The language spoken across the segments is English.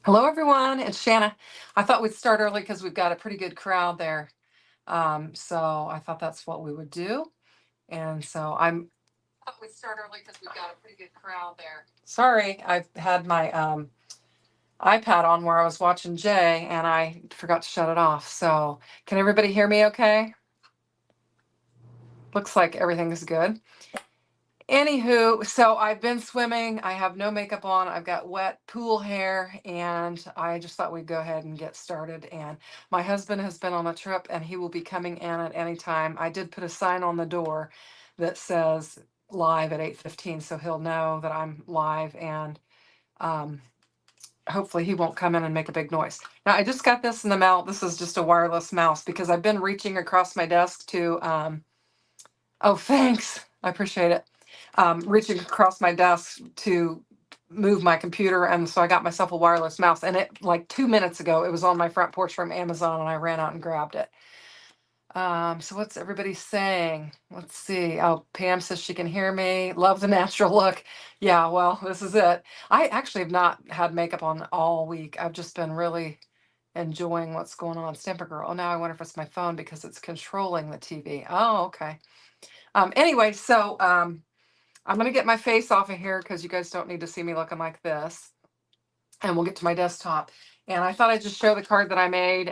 Hello, everyone. It's Shanna. I thought we'd start early because we've got a pretty good crowd there. So I thought that's what we would do. And so I thought we'd start early because we've got a pretty good crowd there. Sorry, I had my iPad on where I was watching Jay and I forgot to shut it off. So can everybody hear me okay? Looks like everything's good. Anywho, so I've been swimming. I have no makeup on. I've got wet pool hair, and I just thought we'd go ahead and get started. And my husband has been on a trip, and he will be coming in at any time. I did put a sign on the door that says live at 8:15, so he'll know that I'm live, and um, hopefully he won't come in and make a big noise. Now, I just got this in the mail. This is just a wireless mouse because I've been reaching across my desk to oh, thanks. I appreciate it. Reaching across my desk to move my computer, and so I got myself a wireless mouse. And it, like 2 minutes ago, it was on my front porch from Amazon, and I ran out and grabbed it. So what's everybody saying? Let's see. Oh, Pam says she can hear me. Love the natural look. Yeah, well, this is it. I actually have not had makeup on all week. I've just been really enjoying what's going on. Stamper Girl. Oh, now I wonder if it's my phone because it's controlling the TV. Oh, okay. Anyway, so I'm going to get my face off of here because you guys don't need to see me looking like this. And we'll get to my desktop. And I thought I'd just show the card that I made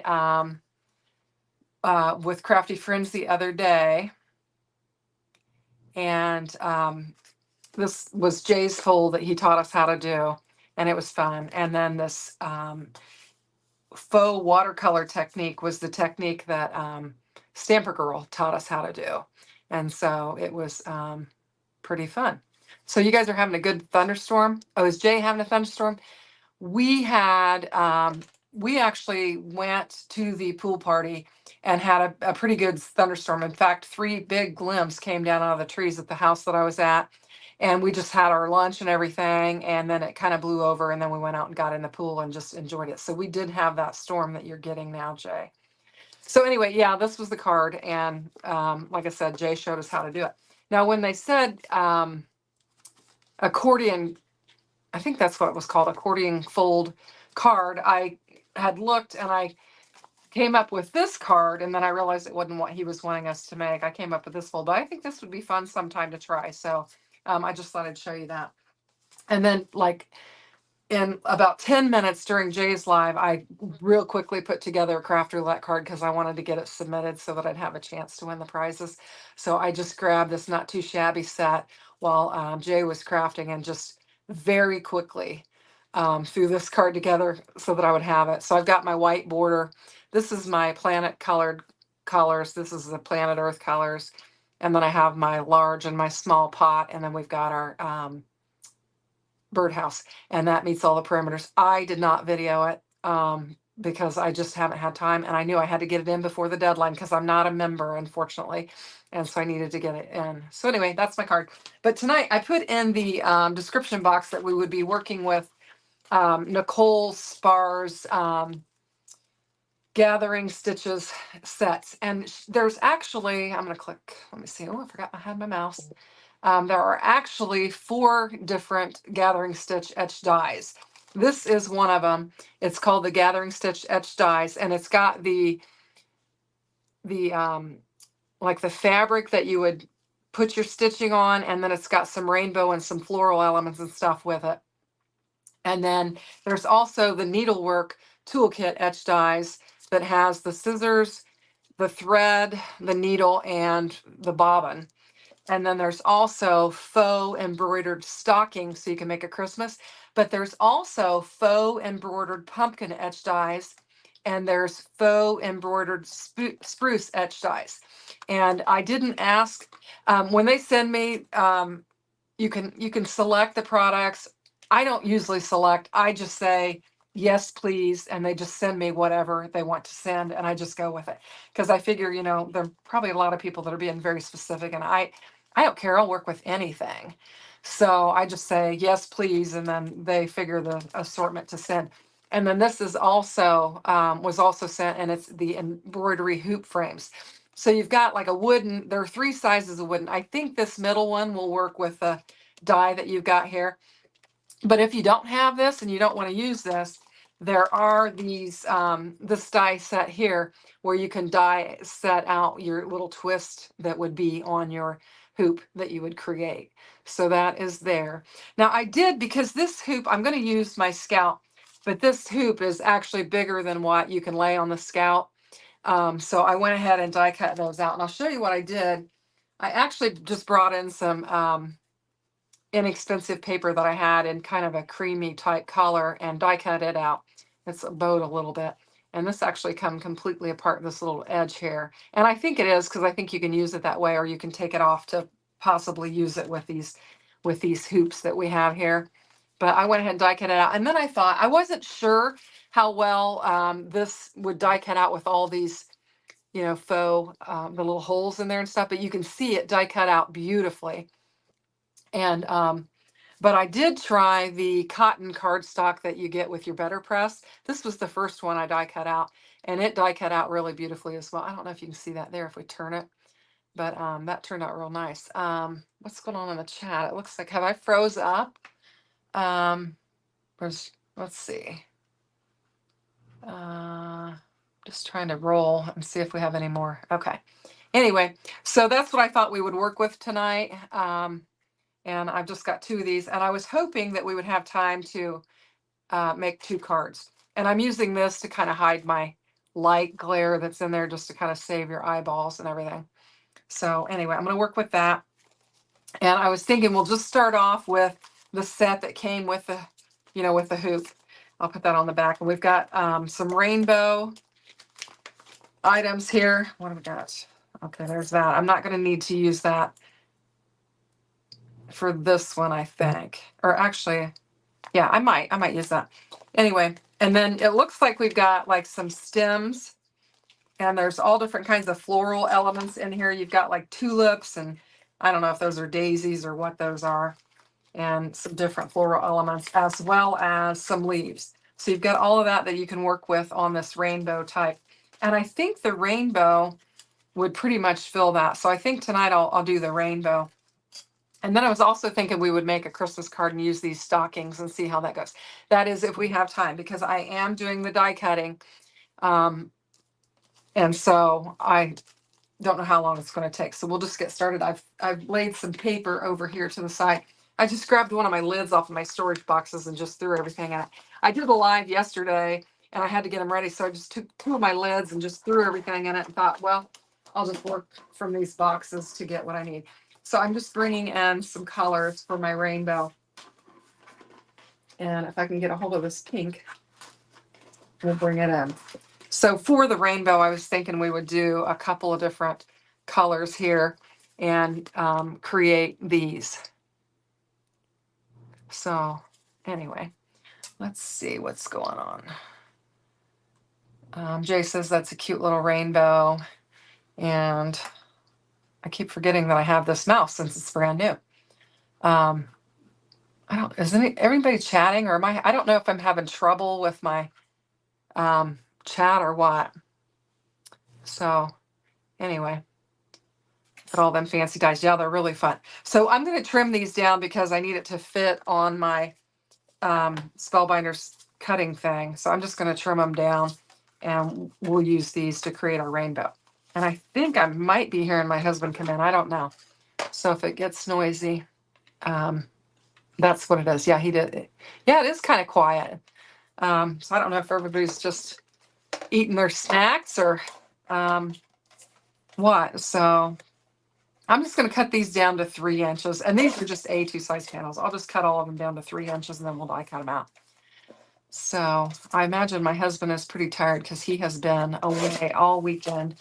with Crafty Friends the other day. And this was Jay's fold that he taught us how to do. And it was fun. And then this faux watercolor technique was the technique that Stamper Girl taught us how to do. And so it was pretty fun. So you guys are having a good thunderstorm. Oh, is Jay having a thunderstorm? We had, we actually went to the pool party and had a pretty good thunderstorm. In fact, 3 big glimpses came down out of the trees at the house that I was at. And we just had our lunch and everything. And then it kind of blew over. And then we went out and got in the pool and just enjoyed it. So we did have that storm that you're getting now, Jay. So anyway, yeah, this was the card. And like I said, Jay showed us how to do it. Now, when they said accordion, I think that's what it was called, accordion fold card, I had looked and I came up with this card, and then I realized it wasn't what he was wanting us to make. I came up with this fold, but I think this would be fun sometime to try. So I just thought I'd show you that. And then, like, in about 10 minutes during Jay's live, I real quickly put together a craft roulette card because I wanted to get it submitted so that I'd have a chance to win the prizes. So I just grabbed this not too shabby set while Jay was crafting and just very quickly threw this card together so that I would have it. So I've got my white border. This is my planet colored colors. This is the planet Earth colors. And then I have my large and my small pot. And then we've got our birdhouse, and that meets all the parameters. I did not video it because I just haven't had time, and I knew I had to get it in before the deadline because I'm not a member, unfortunately, and so I needed to get it in. So anyway, that's my card. But tonight I put in the description box that we would be working with Nichol Spohr's gathering stitches sets, and there's actually, I'm going to click, let me see, oh, I forgot I had my mouse. There are actually 4 different gathering stitch etch dies. This is one of them. It's called the gathering stitch etch dies, and it's got the like the fabric that you would put your stitching on, and then it's got some rainbow and some floral elements and stuff with it. And then there's also the Needlework toolkit etch dies that has the scissors, the thread, the needle, and the bobbin. And then there's also faux embroidered stocking, so you can make a Christmas. But there's also faux embroidered pumpkin etch dies, and there's faux embroidered spruce etch dies. And I didn't ask when they send me. You can select the products. I don't usually select. I just say yes, please, and they just send me whatever they want to send, and I just go with it because I figure, there are probably a lot of people that are being very specific, and I don't care. I'll work with anything. So I just say, yes, please. And then they figure the assortment to send. And then this is also, was also sent, and it's the embroidery hoop frames. So you've got like a wooden, there are 3 sizes of wooden. I think this middle one will work with the die that you've got here. But if you don't have this and you don't want to use this, there are these, this die set here where you can die set out your little twist that would be on your hoop that you would create. So that is there. Now I did, because this hoop, I'm going to use my Scout, but this hoop is actually bigger than what you can lay on the Scout. So I went ahead and die cut those out, and I'll show you what I did. I actually just brought in some inexpensive paper that I had in kind of a creamy type color and die cut it out. It's bowed a little bit. And this actually come completely apart, this little edge here. And I think it is, because I think you can use it that way, or you can take it off to possibly use it with these hoops that we have here. But I went ahead and die cut it out. And then I thought, I wasn't sure how well this would die cut out with all these, you know, faux, the little holes in there and stuff, but you can see it die cut out beautifully. And but I did try the cotton cardstock that you get with your Better Press. This was the first one I die cut out, and it die cut out really beautifully as well. I don't know if you can see that there if we turn it, but that turned out real nice. What's going on in the chat? It looks like, have I froze up? Let's see. Just trying to roll and see if we have any more. Okay. Anyway, so that's what I thought we would work with tonight. And I've just got 2 of these, and I was hoping that we would have time to make 2 cards. And I'm using this to kind of hide my light glare that's in there, just to kind of save your eyeballs and everything. So anyway, I'm going to work with that. And I was thinking we'll just start off with the set that came with the, you know, with the hoop. I'll put that on the back. And we've got some rainbow items here. What have we got? Okay, there's that. I'm not going to need to use that for this one, I think. Or actually, yeah, I might use that. Anyway, and then it looks like we've got like some stems, and there's all different kinds of floral elements in here. You've got like tulips, and I don't know if those are daisies or what those are, and some different floral elements, as well as some leaves. So you've got all of that you can work with on this rainbow type. And I think the rainbow would pretty much fill that. So I think tonight I'll do the rainbow. And then I was also thinking we would make a Christmas card and use these stockings and see how that goes. That is if we have time, because I am doing the die cutting. And so I don't know how long it's going to take. So we'll just get started. I've laid some paper over here to the side. I just grabbed one of my lids off of my storage boxes and just threw everything in it. I did a live yesterday and I had to get them ready. So I just took 2 of my lids and just threw everything in it and thought, well, I'll just work from these boxes to get what I need. So I'm just bringing in some colors for my rainbow. And if I can get a hold of this pink, we'll bring it in. So for the rainbow, I was thinking we would do a couple of different colors here and create these. So anyway, let's see what's going on. Jay says that's a cute little rainbow. And I keep forgetting that I have this mouse since it's brand new. Is everybody chatting, or I don't know if I'm having trouble with my chat or what. So anyway, put all them fancy dies. Yeah, they're really fun. So I'm going to trim these down because I need it to fit on my Spellbinders cutting thing. So I'm just going to trim them down, and we'll use these to create our rainbow. And I think I might be hearing my husband come in. I don't know. So if it gets noisy, that's what it is. Yeah, he did. Yeah, it is kind of quiet. So I don't know if everybody's just eating their snacks or what. So I'm just going to cut these down to 3 inches. And these are just A2 size panels. I'll just cut all of them down to 3 inches and then we'll die cut them out. So I imagine my husband is pretty tired because he has been away all weekend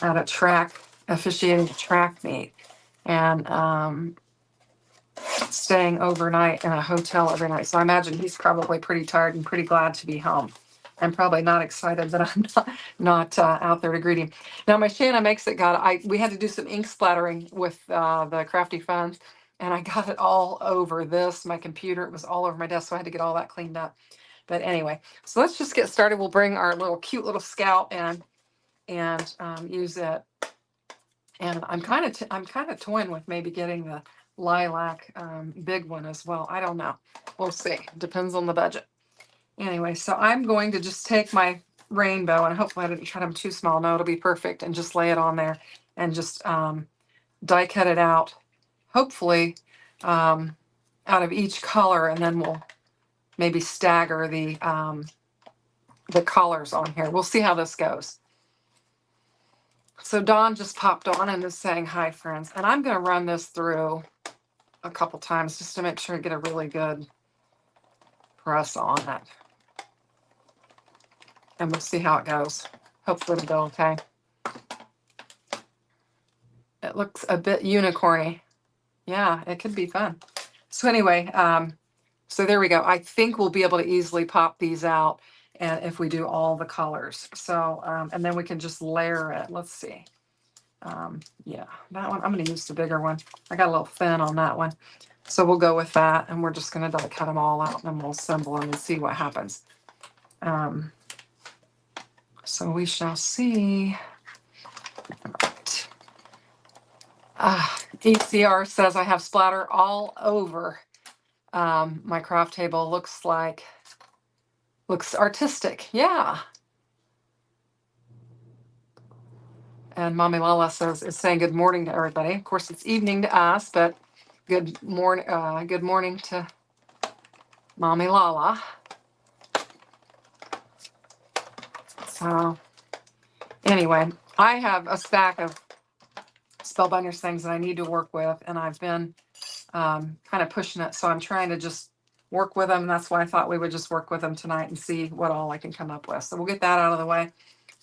at a track, officiating a track meet, and staying overnight in a hotel every night. So I imagine he's probably pretty tired and pretty glad to be home. I'm probably not excited that I'm not out there to greet him. Now my Shanna makes it we had to do some ink splattering with the Crafty Funds, and I got it all over my computer. It was all over my desk, so I had to get all that cleaned up. But anyway, so let's just get started. We'll bring our cute little Scout in and use it. And I'm kind of toying with maybe getting the lilac big one as well. I don't know. We'll see. Depends on the budget. Anyway, so I'm going to just take my rainbow, and hopefully I didn't cut them too small. No, it'll be perfect, and just lay it on there and just die cut it out, hopefully out of each color, and then we'll maybe stagger the colors on here. We'll see how this goes. So Dawn just popped on and is saying hi, friends, and I'm going to run this through a couple times just to make sure I get a really good press on it, and we'll see how it goes. Hopefully it'll go okay. It looks a bit unicorny. Yeah, it could be fun. So anyway, so there we go. I think we'll be able to easily pop these out, and if we do all the colors. So, and then we can just layer it. Let's see. Yeah, that one, I'm going to use the bigger one. I got a little thin on that one. So we'll go with that, and we're just going to cut them all out, and then we'll assemble them and see what happens. So we shall see. ECR says I have splatter all over my craft table. Looks artistic. Yeah. And Mommy Lala is saying good morning to everybody. Of course, it's evening to us, but good morning to Mommy Lala. So anyway, I have a stack of Spellbinders things that I need to work with, and I've been kind of pushing it. So I'm trying to just work with them. And that's why I thought we would just work with them tonight and see what all I can come up with. So we'll get that out of the way,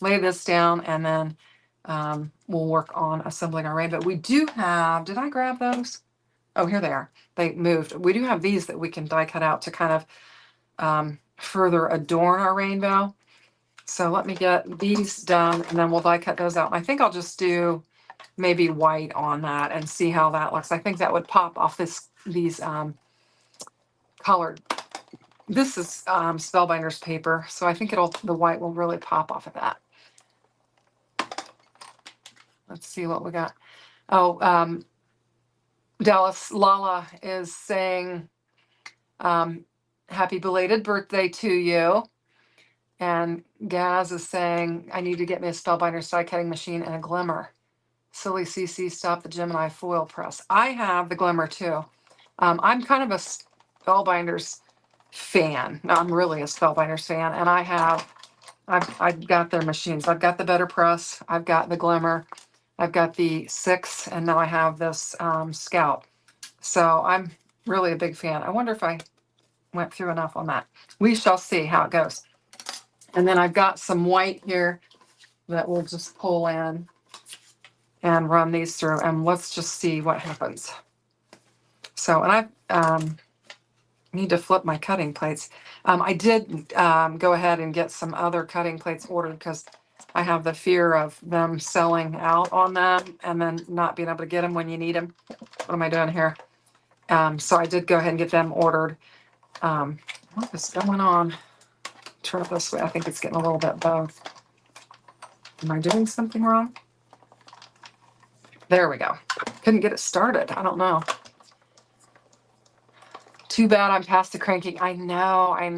lay this down, and then we'll work on assembling our rainbow. We do have, did I grab those? Oh, here they are. They moved. We do have these that we can die cut out to kind of further adorn our rainbow. So let me get these done, and then we'll die cut those out. And I think I'll just do maybe white on that and see how that looks. I think that would pop off these colored. This is Spellbinders paper, so I think the white will really pop off of that. Let's see what we got. Oh, Dallas Lala is saying happy belated birthday to you. And Gaz is saying, I need to get me a Spellbinders die cutting machine and a Glimmer. Silly CC, stop the Gemini foil press. I have the Glimmer too. I'm kind of a Spellbinders fan. No, I'm really a Spellbinders fan, and I've got their machines. I've got the Better Press. I've got the Glimmer. I've got the 6, and now I have this Scout. So I'm really a big fan. I wonder if I went through enough on that. We shall see how it goes. And then I've got some white here that we'll just pull in and run these through, and let's just see what happens. So, and I need to flip my cutting plates. I did go ahead and get some other cutting plates ordered because I have the fear of them selling out on them and then not being able to get them when you need them. What am I doing here? So I did go ahead and get them ordered. What is going on? Turn it this way. I think it's getting a little bit both. Am I doing something wrong? There we go. Couldn't get it started. I don't know. Too bad I'm past the cranking. I know. I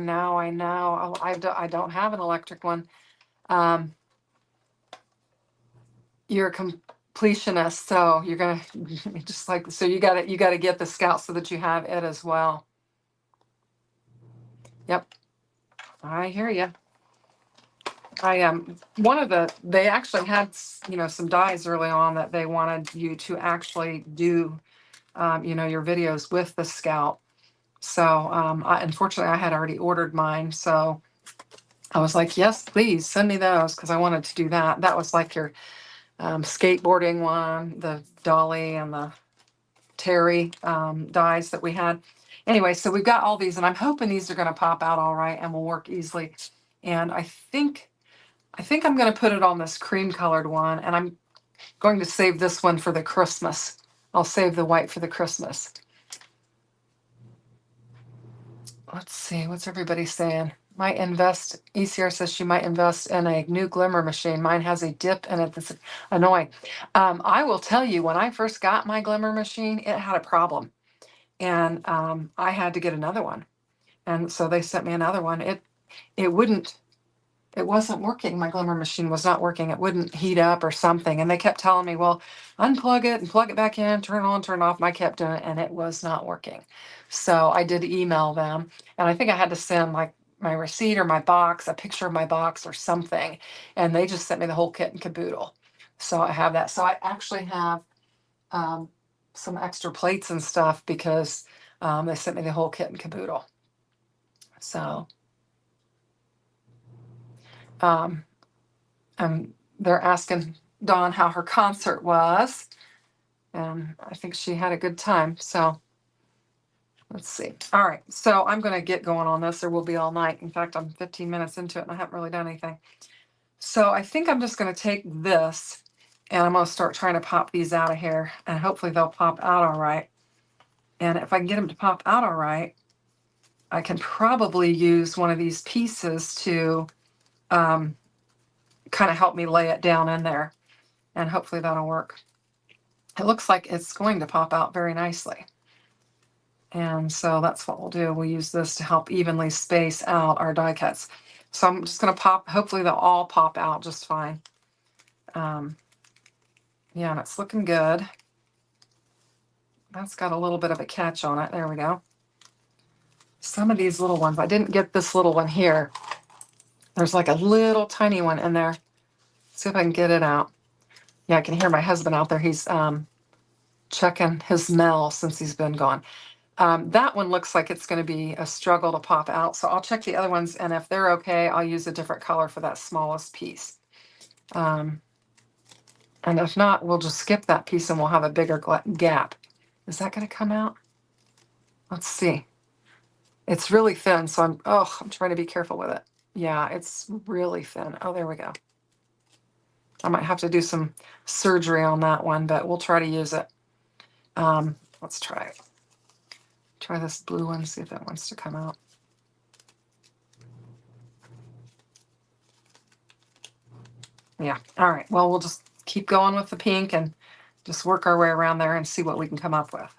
don't have an electric one. You're a completionist, so you're gonna just like, so you gotta get the Scout so that you have it as well. Yep, I hear you. I am they actually had some dies early on that they wanted you to actually do your videos with the Scout. So unfortunately I had already ordered mine, so I was like, yes, please send me those, because I wanted to do that. That was like your skateboarding one, the Dolly and the Terry dies that we had. Anyway, so we've got all these, and I'm hoping these are going to pop out all right and will work easily. And I think I'm going to put it on this cream colored one, and I'm going to save this one for the Christmas. I'll save the white for the Christmas. Let's see, what's everybody saying? Might invest, ECR says she might invest in a new Glimmer machine. Mine has a dip in it that's annoying. I will tell you, when I first got my Glimmer machine, it had a problem. And I had to get another one. And so they sent me another one. it wasn't working. My glimmer machine was not working. It wouldn't heat up or something. And they kept telling me, well, unplug it and plug it back in, turn it on, turn it off. And I kept doing it and it was not working. So I did email them, and I think I had to send like my receipt or my box, a picture of my box or something. And they just sent me the whole kit and caboodle. So I have that. So I actually have um, some extra plates and stuff because they sent me the whole kit and caboodle. So um, and they're asking Dawn how her concert was, and I think she had a good time. So let's see. All right, so I'm going to get going on this, or we'll be all night. In fact, I'm 15 minutes into it, and I haven't really done anything. So I think I'm just going to take this, and I'm going to start trying to pop these out of here, and hopefully they'll pop out all right. And if I can get them to pop out all right, I can probably use one of these pieces to kind of help me lay it down in there, and hopefully that'll work. It looks like it's going to pop out very nicely. And so that's what we'll do. We'll use this to help evenly space out our die cuts. So I'm just going to pop, hopefully they'll all pop out just fine. Yeah, and it's looking good. That's got a little bit of a catch on it. There we go. Some of these little ones, I didn't get this little one here. There's like a little tiny one in there. See if I can get it out. Yeah, I can hear my husband out there. He's checking his mail since he's been gone. That one looks like it's going to be a struggle to pop out. So I'll check the other ones, and if they're okay, I'll use a different color for that smallest piece. And if not, we'll just skip that piece and we'll have a bigger gap. Is that going to come out? Let's see. It's really thin, so I'm trying to be careful with it. Yeah, it's really thin. Oh, there we go. I might have to do some surgery on that one, but we'll try to use it. Let's try it. Try this blue one, see if that wants to come out. Yeah, all right. Well, we'll just keep going with the pink and just work our way around there and see what we can come up with.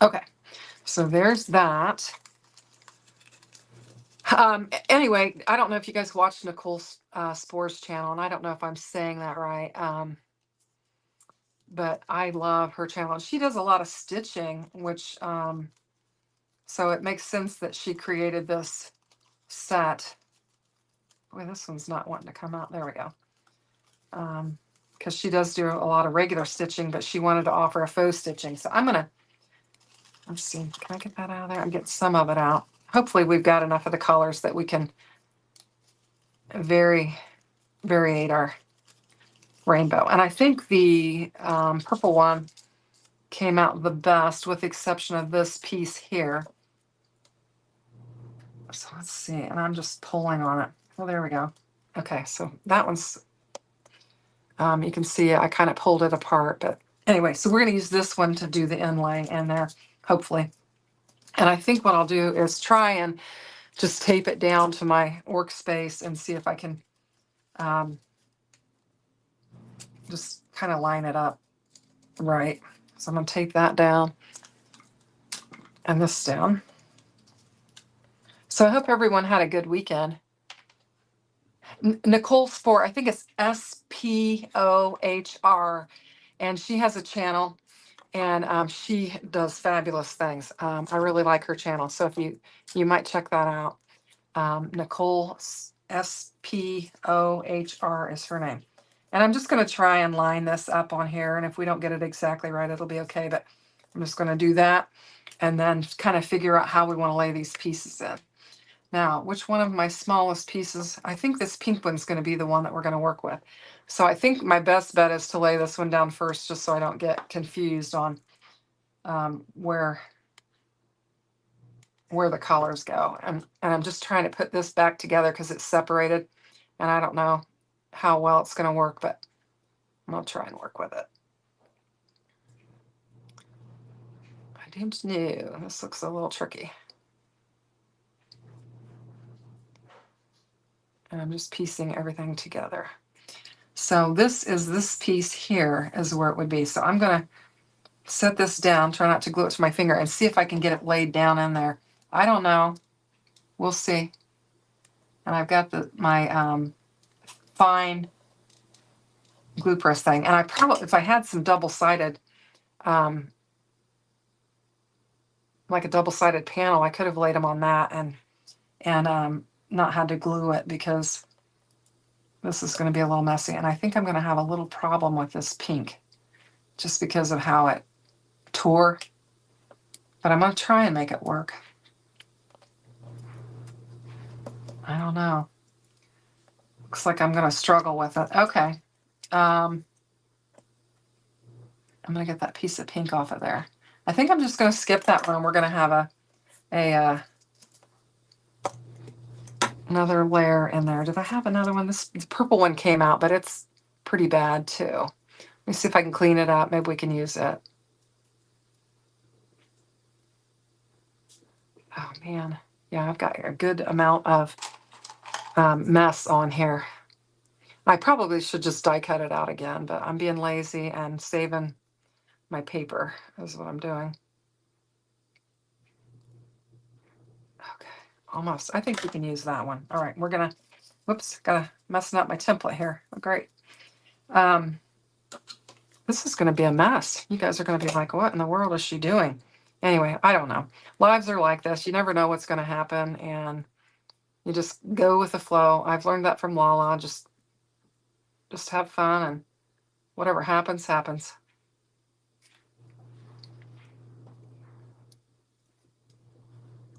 Okay, so there's that. Anyway, I don't know if you guys watched Nichol Spohr's channel, and I don't know if I'm saying that right. But I love her channel. She does a lot of stitching, which so it makes sense that she created this set. Boy, this one's not wanting to come out. There we go. Because she does do a lot of regular stitching, but she wanted to offer a faux stitching. So I'm gonna, let's see, can I get that out of there? I'm getting some of it out. Hopefully we've got enough of the colors that we can variate our rainbow. And I think the purple one came out the best, with the exception of this piece here. So let's see, and I'm just pulling on it. Oh, there we go. Okay, so that one's, you can see I kind of pulled it apart, but anyway, so we're going to use this one to do the inlay in there, hopefully. And I think what I'll do is try and just tape it down to my workspace and see if I can just kind of line it up right. So I'm going to tape that down and this down. So I hope everyone had a good weekend. Nichol Spohr, I think it's Spohr, and she has a channel, and she does fabulous things. I really like her channel, so if you might check that out. Nichol Spohr is her name. And I'm just going to try and line this up on here, and if we don't get it exactly right, it'll be okay, but I'm just going to do that and then kind of figure out how we want to lay these pieces in. Now, which one of my smallest pieces? I think this pink one's going to be the one that we're going to work with. So I think my best bet is to lay this one down first, just so I don't get confused on where the colors go. And I'm just trying to put this back together because it's separated, and I don't know how well it's going to work, but I'm going to try and work with it. I don't know. This looks a little tricky. And I'm just piecing everything together. So this piece here is where it would be. So I'm going to set this down, try not to glue it to my finger, and see if I can get it laid down in there. I don't know We'll see. And I've got my fine glue press thing. And I probably, if I had some double-sided, like a double-sided panel, I could have laid them on that and not had to glue it, because this is going to be a little messy. And I think I'm going to have a little problem with this pink just because of how it tore. But I'm going to try and make it work. I don't know. Looks like I'm going to struggle with it. Okay. I'm going to get that piece of pink off of there. I think I'm just going to skip that one. We're going to have another layer in there. Did I have another one? This purple one came out, but it's pretty bad too. Let me see if I can clean it up. Maybe we can use it. Oh man. Yeah, I've got a good amount of mess on here. I probably should just die cut it out again, but I'm being lazy and saving my paper is what I'm doing. Okay, almost. I think we can use that one. All right, we're gonna, whoops, gotta messing up my template here. Oh, great. This is gonna be a mess. You guys are gonna be like, what in the world is she doing? Anyway, I don't know. Lives are like this. You never know what's gonna happen, and you just go with the flow. I've learned that from Lala. Just have fun, and whatever happens, happens.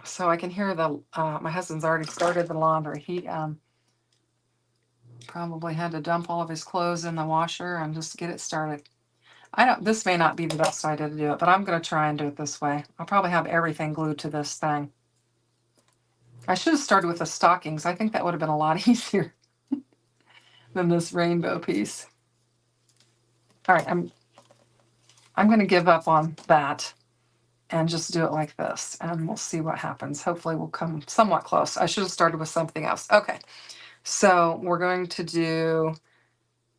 So I can hear my husband's already started the laundry. He probably had to dump all of his clothes in the washer and just get it started. This may not be the best idea to do it, but I'm going to try and do it this way. I'll probably have everything glued to this thing. I should have started with the stockings. I think that would have been a lot easier than this rainbow piece. All right, I'm going to give up on that and just do it like this, and we'll see what happens. Hopefully we'll come somewhat close. I should have started with something else. Okay, so we're going to do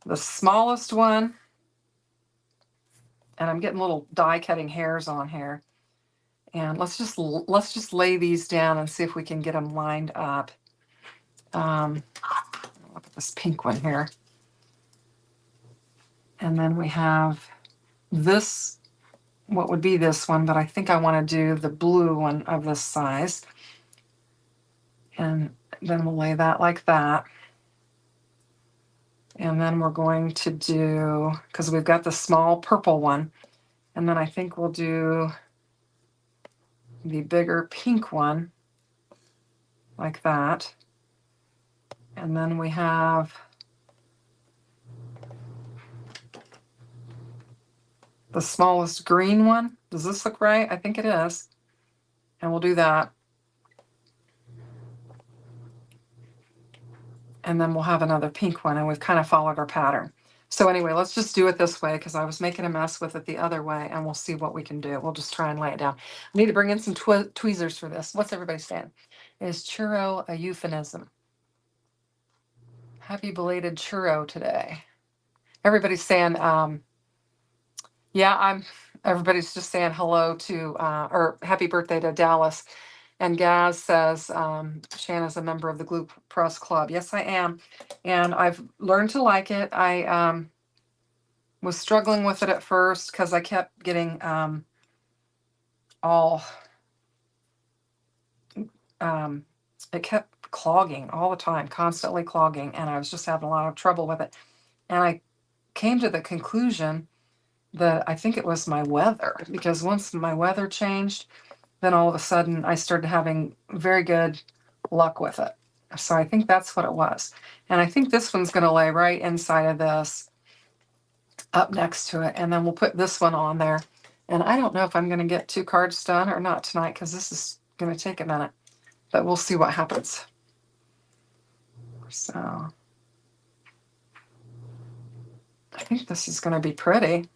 the smallest one, and I'm getting little die cutting hairs on here. And let's just lay these down and see if we can get them lined up. Look at this pink one here. And then we have this, what would be this one, but I think I want to do the blue one of this size. And then we'll lay that like that. And then we're going to do, because we've got the small purple one, and then I think we'll do the bigger pink one like that. And then we have the smallest green one. Does this look right? I think it is. And we'll do that. And then we'll have another pink one, and we've kind of followed our pattern. So anyway, let's just do it this way, because I was making a mess with it the other way, and we'll see what we can do. We'll just try and lay it down. I need to bring in some tweezers for this. What's everybody saying? Is churro a euphemism? Happy belated churro today. Everybody's saying, yeah, everybody's just saying hello to, or happy birthday to Dallas. And Gaz says, Shanna's a member of the Glue Press Club. Yes, I am. And I've learned to like it. I was struggling with it at first because I kept getting it kept clogging all the time, constantly clogging. And I was just having a lot of trouble with it. And I came to the conclusion that I think it was my weather, because once my weather changed, then all of a sudden I started having very good luck with it. So I think that's what it was. And I think this one's going to lay right inside of this, up next to it. And then we'll put this one on there. And I don't know if I'm going to get 2 cards done or not tonight, because this is going to take a minute. But we'll see what happens. So I think this is going to be pretty.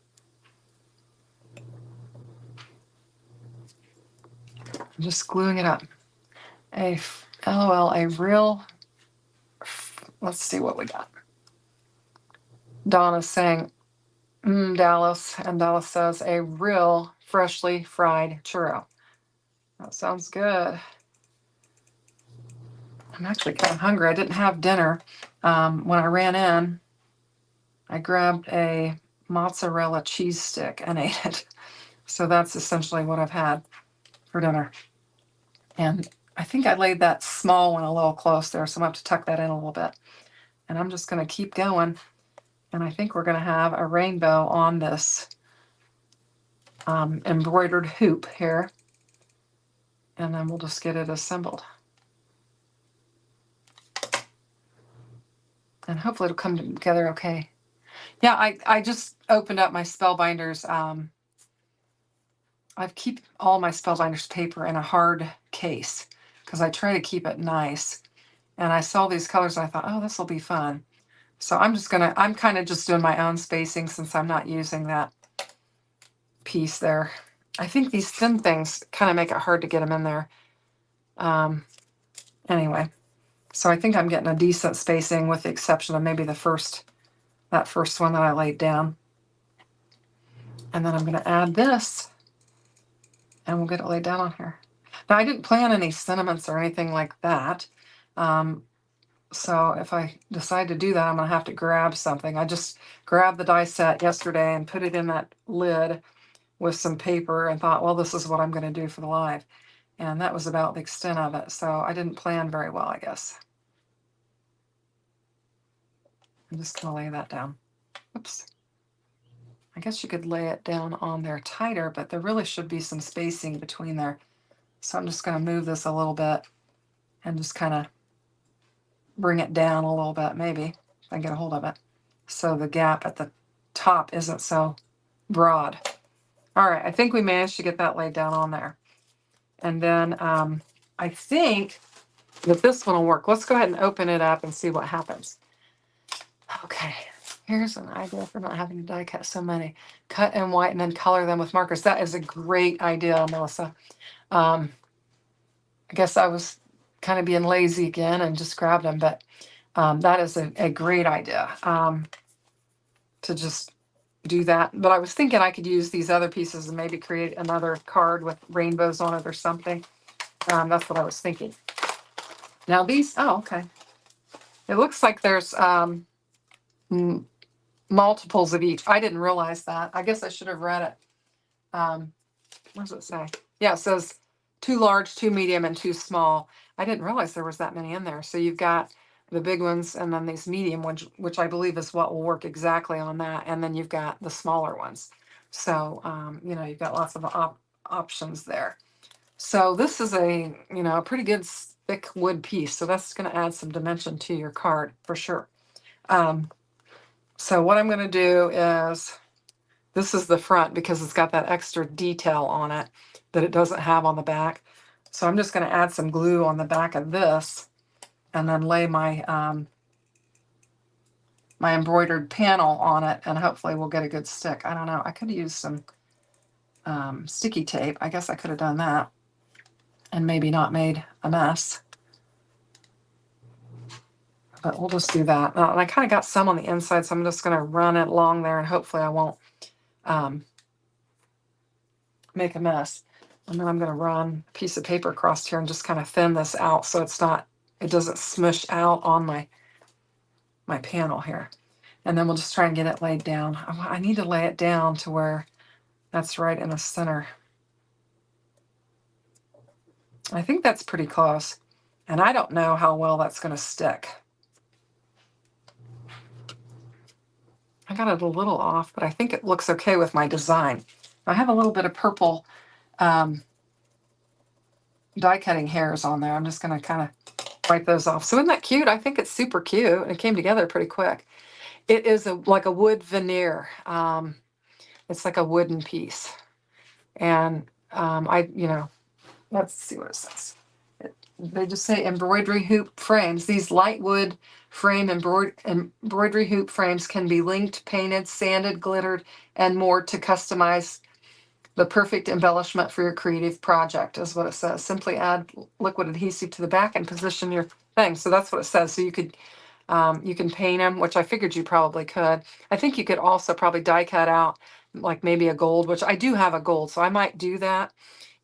I'm just gluing it up. LOL, a real, let's see what we got. Donna's saying, Dallas, and Dallas says, a real freshly fried churro. That sounds good. I'm actually kind of hungry. I didn't have dinner. When I ran in, I grabbed a mozzarella cheese stick and ate it. So that's essentially what I've had for dinner. And I think I laid that small one a little close there, so I'm going to have to tuck that in a little bit. And I'm just going to keep going. And I think we're going to have a rainbow on this embroidered hoop here. And then we'll just get it assembled. And hopefully it'll come together okay. Yeah, I just opened up my Spellbinders. I keep all my Spellbinders paper in a hard case because I try to keep it nice. And I saw these colors and I thought, oh, this will be fun. So I'm kind of just doing my own spacing since I'm not using that piece there. I think these thin things kind of make it hard to get them in there. Anyway, so I think I'm getting a decent spacing with the exception of maybe that first one that I laid down. And then I'm going to add this and we'll get it laid down on here. Now I didn't plan any sentiments or anything like that. So if I decide to do that, I'm going to have to grab something. I just grabbed the die set yesterday and put it in that lid with some paper and thought, well, this is what I'm going to do for the live. And that was about the extent of it. So I didn't plan very well, I guess. I'm just going to lay that down. Oops. I guess you could lay it down on there tighter, but there really should be some spacing between there. So I'm just going to move this a little bit and just kind of bring it down a little bit, maybe, if I can get a hold of it. So the gap at the top isn't so broad. All right, I think we managed to get that laid down on there. And then I think that this one will work. Let's go ahead and open it up and see what happens. Okay, here's an idea for not having to die cut so many. Cut and white and then color them with markers. That is a great idea, Melissa. I guess I was kind of being lazy again and just grabbed them, but that is a great idea to just do that. But I was thinking I could use these other pieces and maybe create another card with rainbows on it or something. That's what I was thinking. Now these, oh, okay. It looks like there's multiples of each. I didn't realize that. I guess I should have read it. What does it say? Yeah, it says 2 large, 2 medium, and 2 small. I didn't realize there was that many in there. So you've got the big ones and then these medium ones, which I believe is what will work exactly on that. And then you've got the smaller ones. So, you know, you've got lots of options there. So this is a, you know, a pretty good thick wood piece. So that's going to add some dimension to your card for sure. So what I'm going to do is, this is the front because it's got that extra detail on it that it doesn't have on the back. So I'm just going to add some glue on the back of this and then lay my my embroidered panel on it, and hopefully we'll get a good stick. I don't know. I could use some sticky tape. I guess I could have done that and maybe not made a mess. But we'll just do that. And I kind of got some on the inside, so I'm just going to run it along there and hopefully I won't make a mess. And then I'm going to run a piece of paper across here and just kind of thin this out so it doesn't smush out on my panel here. And then we'll just try and get it laid down. I need to lay it down to where that's right in the center. I think that's pretty close. And I don't know how well that's going to stick. I got it a little off, but I think it looks okay with my design. I have a little bit of purple die cutting hairs on there. I'm just going to kind of wipe those off. So isn't that cute? I think it's super cute. It came together pretty quick. It is like a wood veneer. It's like a wooden piece. And let's see what it says. They just say embroidery hoop frames. These light wood frame embroidery hoop frames can be linked, painted, sanded, glittered, and more to customize the perfect embellishment for your creative project, is what it says. Simply add liquid adhesive to the back and position your thing. So that's what it says. So you can paint them, which I figured you probably could. I think you could also probably die cut out like maybe a gold, which I do have a gold, so I might do that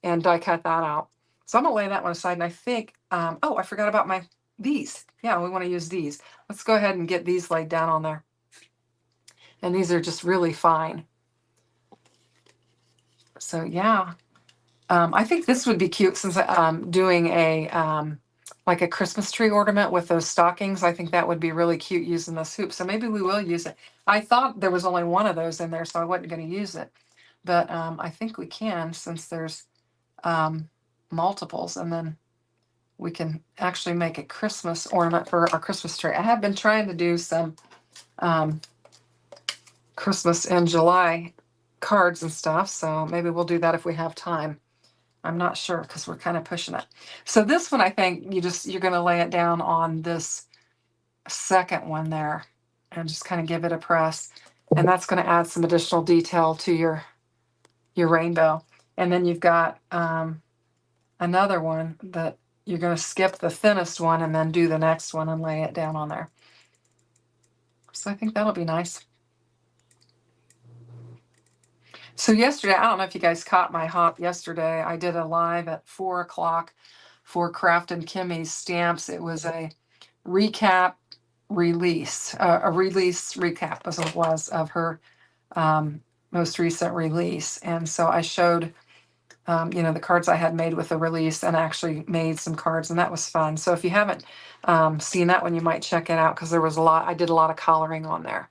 and die cut that out. So I'm gonna lay that one aside, and I think, oh, I forgot about my these. Yeah, we want to use these. Let's go ahead and get these laid down on there. And these are just really fine. So yeah, I think this would be cute since I'm doing a like a Christmas tree ornament with those stockings. I think that would be really cute using this hoop. So maybe we will use it. I thought there was only one of those in there, so I wasn't going to use it. But I think we can since there's multiples, and then we can actually make a Christmas ornament for our Christmas tree. I have been trying to do some Christmas in July cards and stuff, so maybe we'll do that if we have time. I'm not sure because we're kind of pushing it. So this one, I think you're going to lay it down on this second one there and just kind of give it a press. And that's going to add some additional detail to your rainbow. And then you've got another one that you're going to skip the thinnest one and then do the next one and lay it down on there. So I think that'll be nice. So yesterday, I don't know if you guys caught my hop yesterday. I did a live at 4 o'clock for Craft and Kimmy's stamps. It was a recap release, a release recap as it was of her most recent release. And so I showed, the cards I had made with the release and actually made some cards, and that was fun. So if you haven't seen that one, you might check it out because there was I did a lot of coloring on there.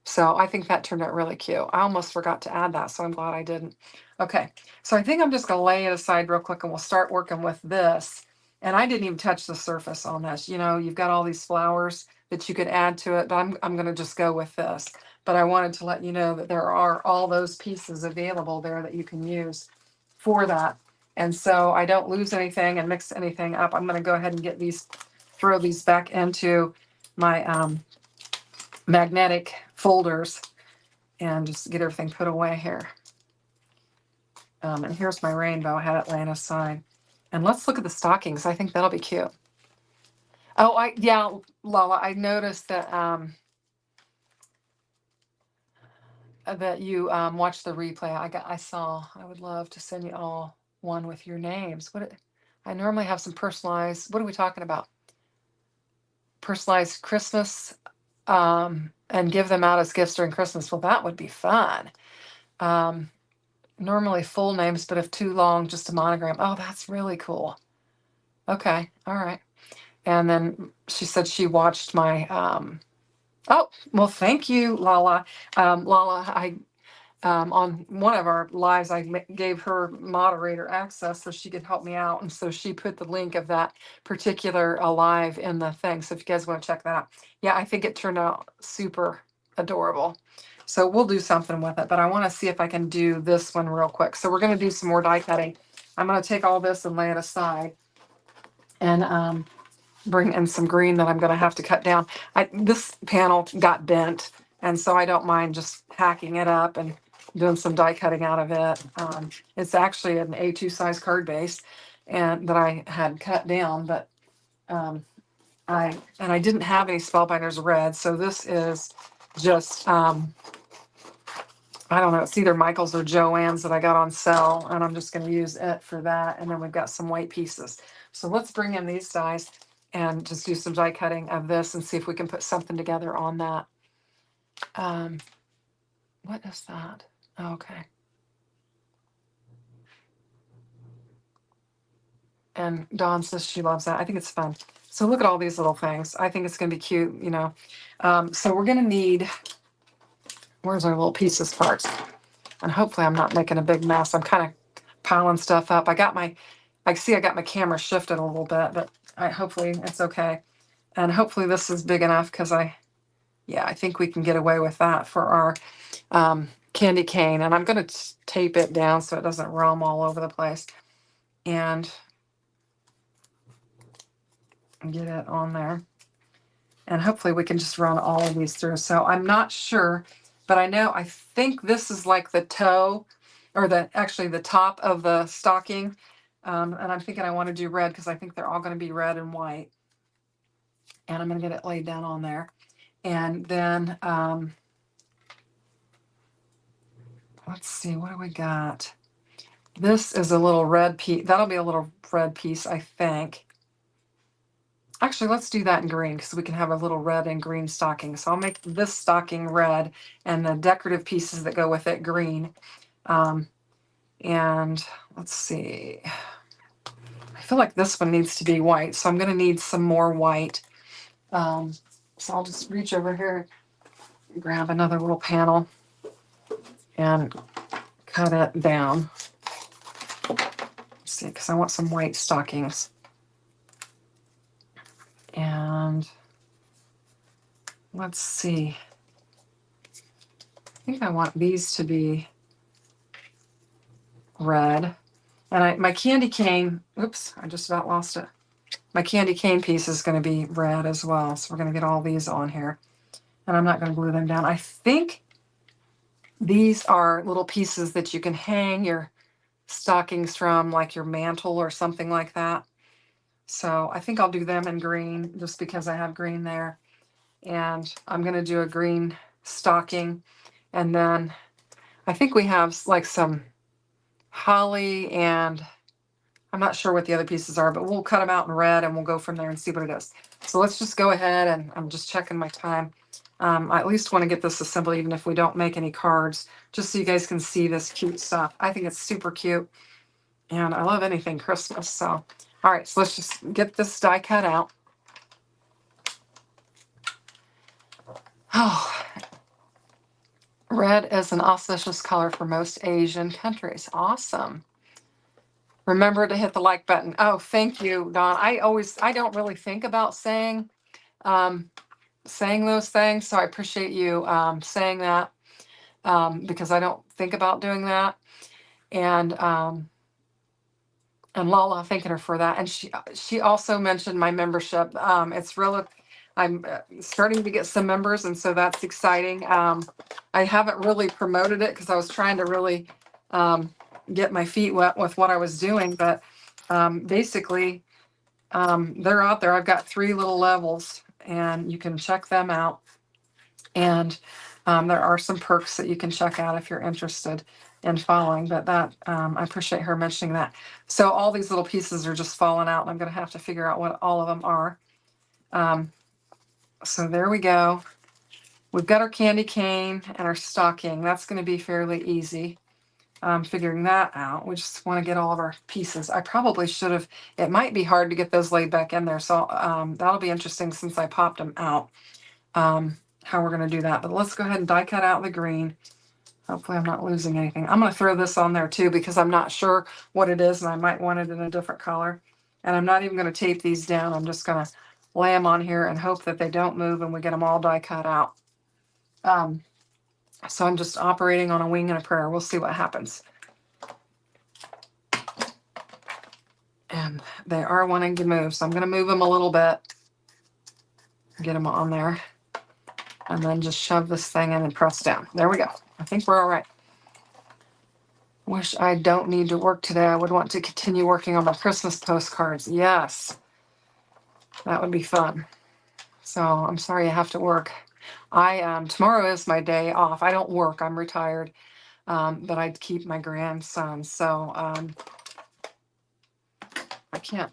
So I think that turned out really cute. I almost forgot to add that, so I'm glad I didn't. Okay, so I think I'm just going to lay it aside real quick and we'll start working with this. And I didn't even touch the surface on this. You've got all these flowers that you could add to it, but I'm going to just go with this. But I wanted to let you know that there are all those pieces available there that you can use for that. And so I don't lose anything and mix anything up. I'm going to go ahead and throw these back into my magnetic folders and just get everything put away here. And here's my rainbow. I had it laying aside. And let's look at the stockings. I think that'll be cute. Oh, yeah, Lala, I noticed that that you watched the replay. I would love to send you all one with your names. I normally have some personalized. What are we talking about? Personalized Christmas and give them out as gifts during Christmas. Well, that would be fun. Normally full names, but if too long, just a monogram. Oh, that's really cool. Okay, all right. And then she said she watched my. Oh, well, thank you, Lala. Lala, on one of our lives, I gave her moderator access so she could help me out, and so she put the link of that particular live in the thing. So if you guys want to check that out, yeah, I think it turned out super adorable. So we'll do something with it, but I want to see if I can do this one real quick. So we're going to do some more die cutting. I'm going to take all this and lay it aside, and bring in some green that I'm going to have to cut down. This panel got bent, and so I don't mind just hacking it up and doing some die cutting out of it. It's actually an A2 size card base and that I had cut down, but I didn't have any Spellbinders red, so this is just I don't know, it's either Michael's or Joann's that I got on sale, and I'm just going to use it for that. And then we've got some white pieces. So let's bring in these dies and just do some die cutting of this and see if we can put something together on that. What is that? Okay. And Dawn says she loves that. I think it's fun. So look at all these little things. I think it's going to be cute, So we're going to need, where's our little pieces parts? And hopefully I'm not making a big mess. I'm kind of piling stuff up. I got my camera shifted a little bit, but hopefully it's okay. And hopefully this is big enough because I think we can get away with that for our candy cane. And I'm going to tape it down so it doesn't roam all over the place. And get it on there. And hopefully we can just run all of these through. So I'm not sure, but I think this is like the toe or actually the top of the stocking. And I'm thinking I want to do red because I think they're all going to be red and white. And I'm going to get it laid down on there. And then, let's see, what do we got? This is a little red piece. That'll be a little red piece, I think. Actually, let's do that in green because we can have a little red and green stocking. So I'll make this stocking red and the decorative pieces that go with it green. And let's see. I feel like this one needs to be white, so I'm going to need some more white. So I'll just reach over here, grab another little panel, and cut it down. Let's see, because I want some white stockings. And let's see. I think I want these to be red. And my candy cane, oops, I just about lost it. My candy cane piece is going to be red as well. So we're going to get all these on here. And I'm not going to glue them down. I think these are little pieces that you can hang your stockings from, like your mantle or something like that. So I think I'll do them in green just because I have green there. And I'm going to do a green stocking. And then I think we have like some holly, and I'm not sure what the other pieces are, but we'll cut them out in red and we'll go from there and see what it is. So let's just go ahead, and I'm just checking my time. I at least want to get this assembled even if we don't make any cards, just so you guys can see this cute stuff. I think it's super cute, and I love anything Christmas. So, all right, so let's just get this die cut out. Oh, red is an auspicious color for most Asian countries. Awesome. Remember to hit the like button. Oh, thank you, Don. I don't really think about saying those things, so I appreciate you saying that, because I don't think about doing that. And Lala, thanking her for that. And she also mentioned my membership. It's really, I'm starting to get some members, and so that's exciting. I haven't really promoted it because I was trying to really get my feet wet with what I was doing, but basically they're out there. I've got 3 little levels, and you can check them out. And there are some perks that you can check out if you're interested in following, but that I appreciate her mentioning that. So all these little pieces are just falling out, and I'm going to have to figure out what all of them are. So there we go. We've got our candy cane and our stocking. That's going to be fairly easy. Figuring that out. We just want to get all of our pieces. I probably should have, it might be hard to get those laid back in there. So that'll be interesting since I popped them out. How we're going to do that. But let's go ahead and die cut out the green. Hopefully I'm not losing anything. I'm going to throw this on there too because I'm not sure what it is, and I might want it in a different color. And I'm not even going to tape these down. I'm just going to lay them on here and hope that they don't move and we get them all die cut out. So I'm just operating on a wing and a prayer. We'll see what happens. And they are wanting to move, so I'm going to move them a little bit. Get them on there. And then just shove this thing in and press down. There we go. I think we're all right. Wish I don't need to work today. I would want to continue working on my Christmas postcards. Yes, that would be fun. So I'm sorry I have to work. Tomorrow is my day off. I don't work. I'm retired, but I keep my grandson. So I can't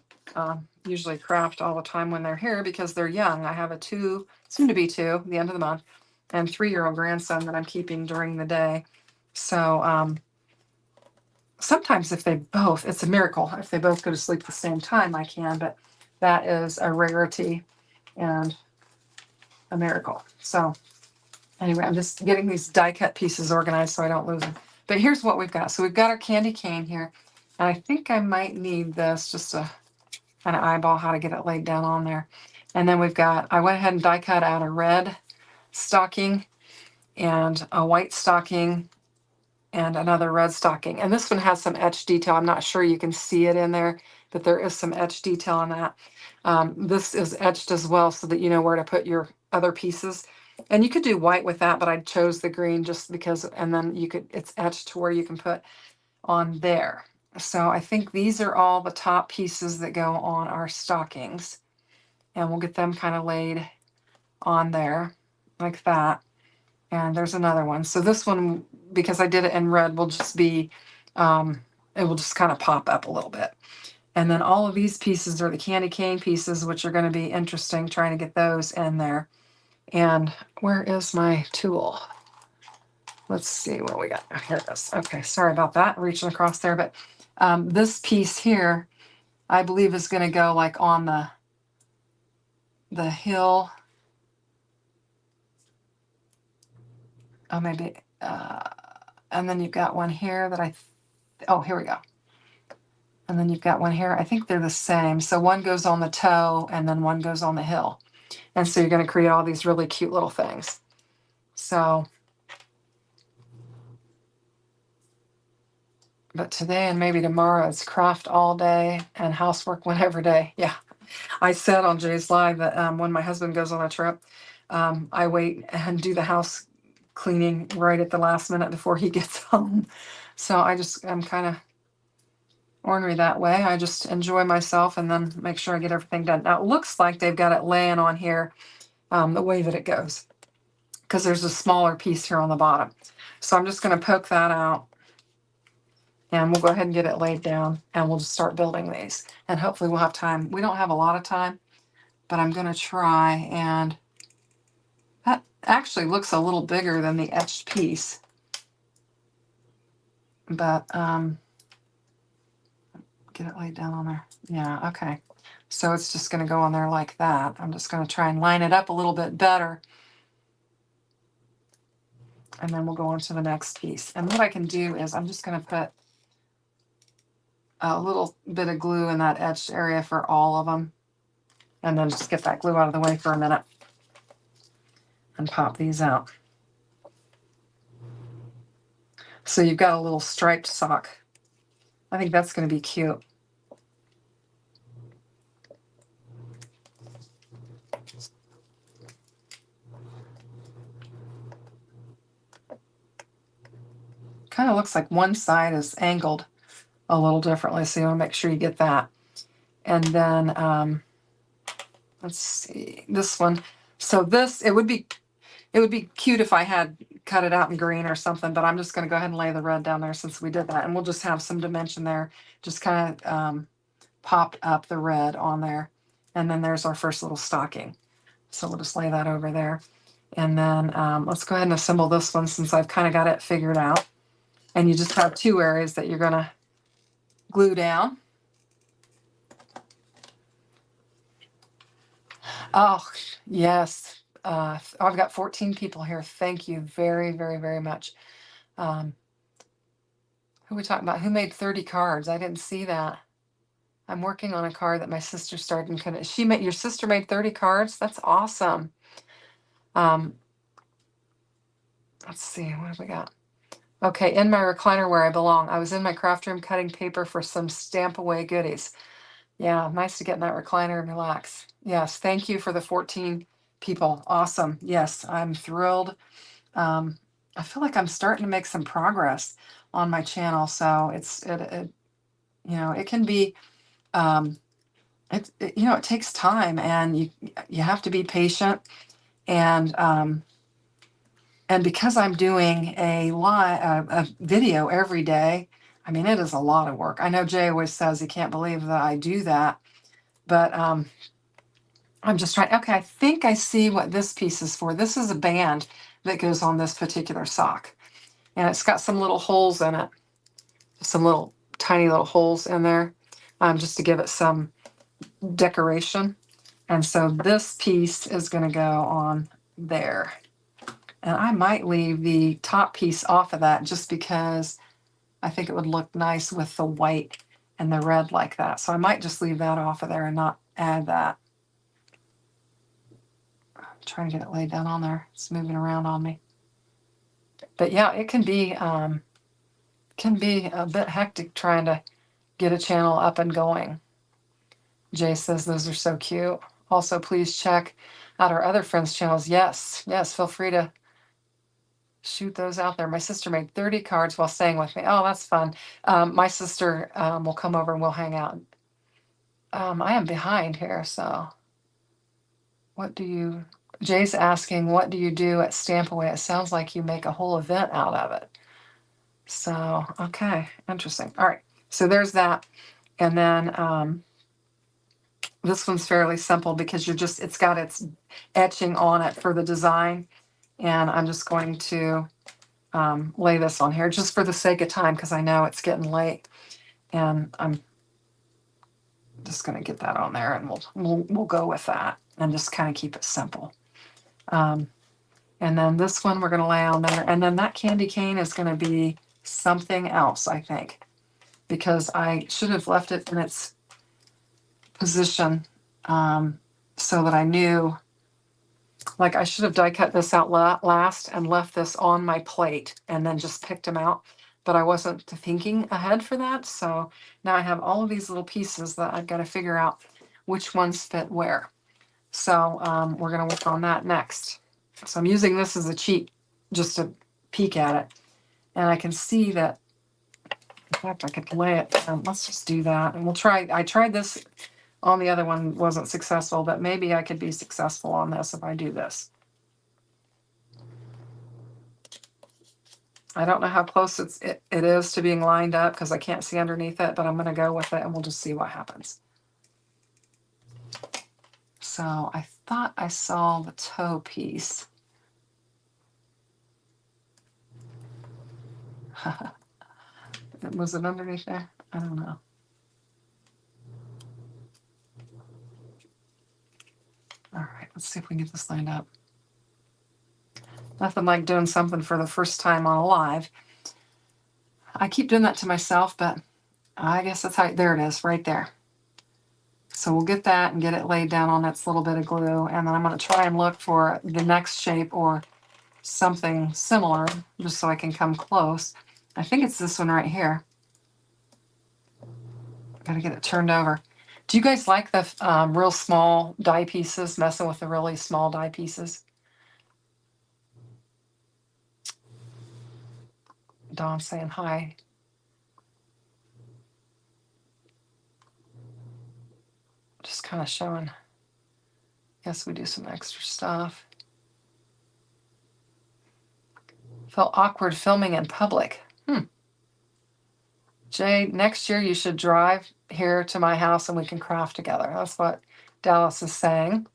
usually craft all the time when they're here because they're young. I have a soon to be 2, the end of the month, and 3-year-old grandson that I'm keeping during the day. So sometimes it's a miracle. If they both go to sleep at the same time, I can, but that is a rarity and a miracle. So anyway, I'm just getting these die cut pieces organized so I don't lose them. But here's what we've got. So we've got our candy cane here. And I think I might need this just to kind of eyeball how to get it laid down on there. And then I went ahead and die cut out a red stocking and a white stocking and another red stocking. And this one has some etched detail. I'm not sure you can see it in there, but there is some etched detail on that. This is etched as well so that you know where to put your other pieces. And you could do white with that, but I chose the green just because, and then it's etched to where you can put on there. So I think these are all the top pieces that go on our stockings. And we'll get them kind of laid on there like that. And there's another one. So this one, because I did it in red, will just be, it will just kind of pop up a little bit. And then all of these pieces are the candy cane pieces, which are going to be interesting, trying to get those in there. And where is my tool? Let's see what we got. Oh, here it is. Okay, sorry about that, reaching across there. But this piece here, I believe, is going to go like on the hill. Oh, maybe. And then you've got one here that oh, here we go. And then you've got one here. I think they're the same. So one goes on the toe and then one goes on the hill. And so you're going to create all these really cute little things. So, but today and maybe tomorrow it's craft all day and housework whenever day. Yeah. I said on Jay's Live that when my husband goes on a trip, I wait and do the house cleaning right at the last minute before he gets home. So I'm kind of ornery that way. I just enjoy myself and then make sure I get everything done. Now it looks like they've got it laying on here the way that it goes, because there's a smaller piece here on the bottom. So I'm just going to poke that out and we'll go ahead and get it laid down and we'll just start building these. And hopefully we'll have time. We don't have a lot of time, but I'm going to try. And that actually looks a little bigger than the etched piece. But get it laid down on there. Yeah, okay. So it's just going to go on there like that. I'm just going to try and line it up a little bit better. And then we'll go on to the next piece. And what I can do is I'm just going to put a little bit of glue in that etched area for all of them. And then just get that glue out of the way for a minute and pop these out. So you've got a little striped sock. I think that's going to be cute. Kind of looks like one side is angled a little differently, so you want to make sure you get that. And then let's see this one. So this, it would be cute if I had cut it out in green or something, but I'm just going to go ahead and lay the red down there since we did that, and we'll just have some dimension there. Just kind of popped up the red on there, and then there's our first little stocking. So we'll just lay that over there, and then let's go ahead and assemble this one since I've kind of got it figured out. And you just have two areas that you're going to glue down. Oh, yes. I've got 14 people here. Thank you very, very, very much. Who are we talking about? Who made 30 cards? I didn't see that. I'm working on a card that my sister started and couldn't. Your sister made 30 cards? That's awesome. Let's see, what have we got? Okay, in my recliner where I belong. I was in my craft room cutting paper for some stamp away goodies. Yeah, nice to get in that recliner and relax. Yes, thank you for the 14 people. Awesome. Yes, I'm thrilled. I feel like I'm starting to make some progress on my channel. So it can be, it takes time, and you have to be patient. And because I'm doing a video every day, I mean, it is a lot of work. I know Jay always says he can't believe that I do that, but I'm just trying. Okay, I think I see what this piece is for. This is a band that goes on this particular sock, and it's got some little holes in it, some little tiny little holes in there, just to give it some decoration. And so this piece is going to go on there. And I might leave the top piece off of that just because I think it would look nice with the white and the red like that. So I might just leave that off of there and not add that. I'm trying to get it laid down on there. It's moving around on me. But yeah, it can be a bit hectic trying to get a channel up and going. Jay says those are so cute. Also, please check out our other friends' channels. Yes, feel free to shoot those out there. My sister made 30 cards while staying with me. Oh, that's fun. My sister will come over and we'll hang out. I am behind here, so Jay's asking, what do you do at Stamp Away? It sounds like you make a whole event out of it. So, okay, interesting. All right, so there's that. And then this one's fairly simple because it's got its etching on it for the design. And I'm just going to lay this on here just for the sake of time because I know it's getting late. And I'm just going to get that on there, and we'll go with that and just kind of keep it simple. And then this one we're going to lay on there. And then that candy cane is going to be something else, I think, because I should have left it in its position so that I knew, like I should have die cut this out last and left this on my plate and then just picked them out. But I wasn't thinking ahead for that. So now I have all of these little pieces that I've got to figure out which ones fit where. So we're going to work on that next. So I'm using this as a cheat just to peek at it. And I can see that, in fact, I could lay it. Let's just do that. And we'll try. I tried this on the other one, wasn't successful, but maybe I could be successful on this if I do this. I don't know how close it is to being lined up because I can't see underneath it, but I'm going to go with it and we'll just see what happens. So I thought I saw the toe piece. Was it underneath there? I don't know. All right, let's see if we can get this lined up. Nothing like doing something for the first time on a live. I keep doing that to myself, but I guess that's how, there it is, right there. So we'll get that and get it laid down on its little bit of glue. And then I'm going to try and look for the next shape or something similar, just so I can come close. I think it's this one right here. Got to get it turned over. Do you guys like the real small die pieces, messing with the really small die pieces? Dawn saying hi. Just kind of showing. Yes, we do some extra stuff. Felt awkward filming in public. Jay, next year you should drive here to my house and we can craft together. That's what Dallas is saying.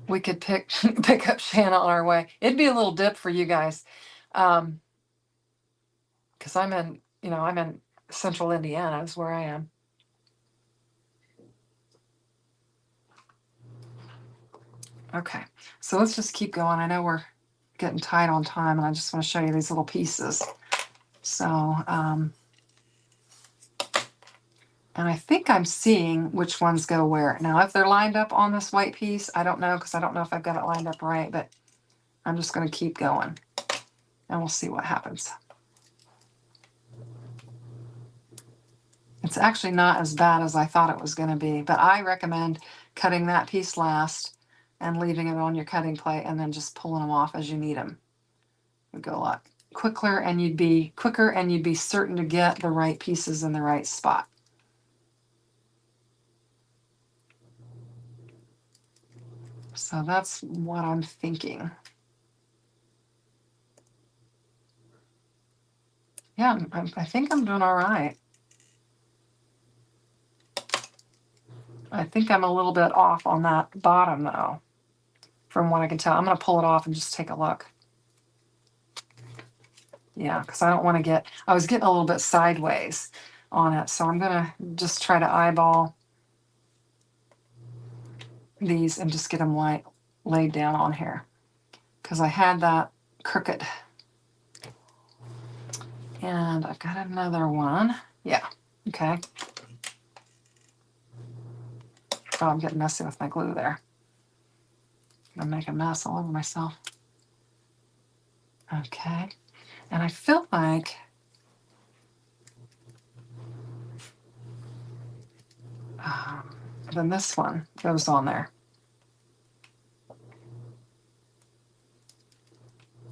We could pick up Shanna on our way. It'd be a little dip for you guys. Because I'm in central Indiana is where I am. Okay, so let's just keep going. I know we're getting tight on time and I just want to show you these little pieces. So, and I think I'm seeing which ones go where. Now, if they're lined up on this white piece, I don't know, because I don't know if I've got it lined up right, but I'm just going to keep going and we'll see what happens. It's actually not as bad as I thought it was going to be, but I recommend cutting that piece last and leaving it on your cutting plate and then just pulling them off as you need them. It would go a lot quicker and you'd be certain to get the right pieces in the right spot. So that's what I'm thinking. Yeah, I think I'm doing all right. I think I'm a little bit off on that bottom though, from what I can tell. I'm going to pull it off and just take a look. Yeah, because I don't want to I was getting a little bit sideways on it. So I'm going to just try to eyeball these and just get them laid down on here. Because I had that crooked. And I've got another one. Yeah, okay. Oh, I'm getting messy with my glue there. I'm going to make a mess all over myself. Okay. And I feel like then this one goes on there.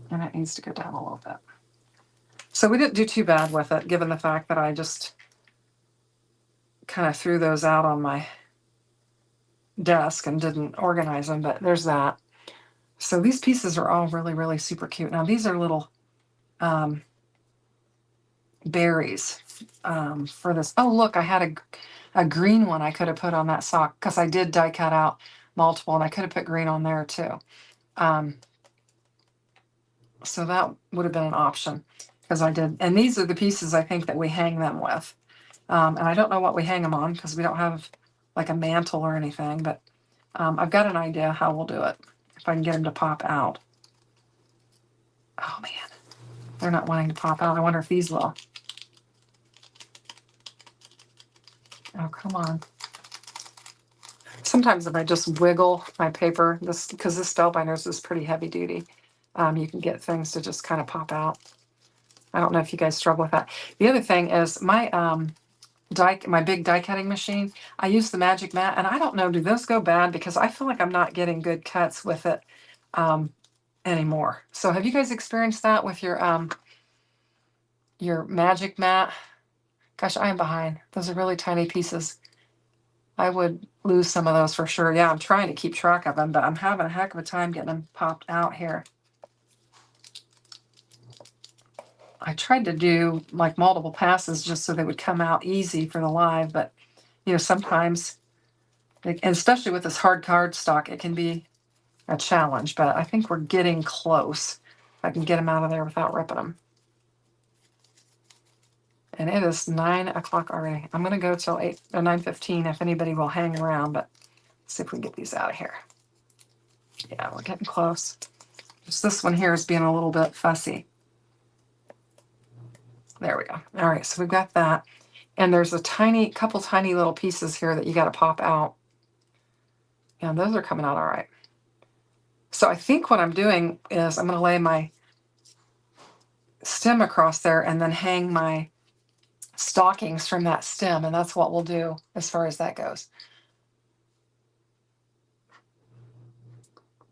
And it needs to go down a little bit. So we didn't do too bad with it, given the fact that I just kind of threw those out on my desk and didn't organize them, but there's that. So these pieces are all really, really super cute. Now these are little berries for this. Oh, look, I had a green one I could have put on that sock because I did die cut out multiple, and I could have put green on there too. So that would have been an option because I did. And these are the pieces I think that we hang them with. And I don't know what we hang them on because we don't have like a mantle or anything, but I've got an idea how we'll do it if I can get them to pop out. Oh man, they're not wanting to pop out. I wonder if these will. Oh, come on. Sometimes if I just wiggle my paper, because this Spellbinders is pretty heavy duty, you can get things to just kind of pop out. I don't know if you guys struggle with that. The other thing is my my big die cutting machine, I use the Magic Mat, and I don't know, do those go bad? Because I feel like I'm not getting good cuts with it anymore. So have you guys experienced that with your Magic Mat? Gosh, I am behind. Those are really tiny pieces. I would lose some of those for sure. Yeah, I'm trying to keep track of them, but I'm having a heck of a time getting them popped out here. I tried to do like multiple passes just so they would come out easy for the live, but you know, sometimes, and especially with this hard cardstock, it can be a challenge, but I think we're getting close. I can get them out of there without ripping them. And it is 9 o'clock already. I'm going to go till 9:15 if anybody will hang around, but let's see if we can get these out of here. Yeah, we're getting close. Just this one here is being a little bit fussy. There we go. All right, so we've got that. And there's a couple tiny little pieces here that you got to pop out. And those are coming out all right. So I think what I'm doing is I'm going to lay my stem across there and then hang my stockings from that stem. And that's what we'll do as far as that goes.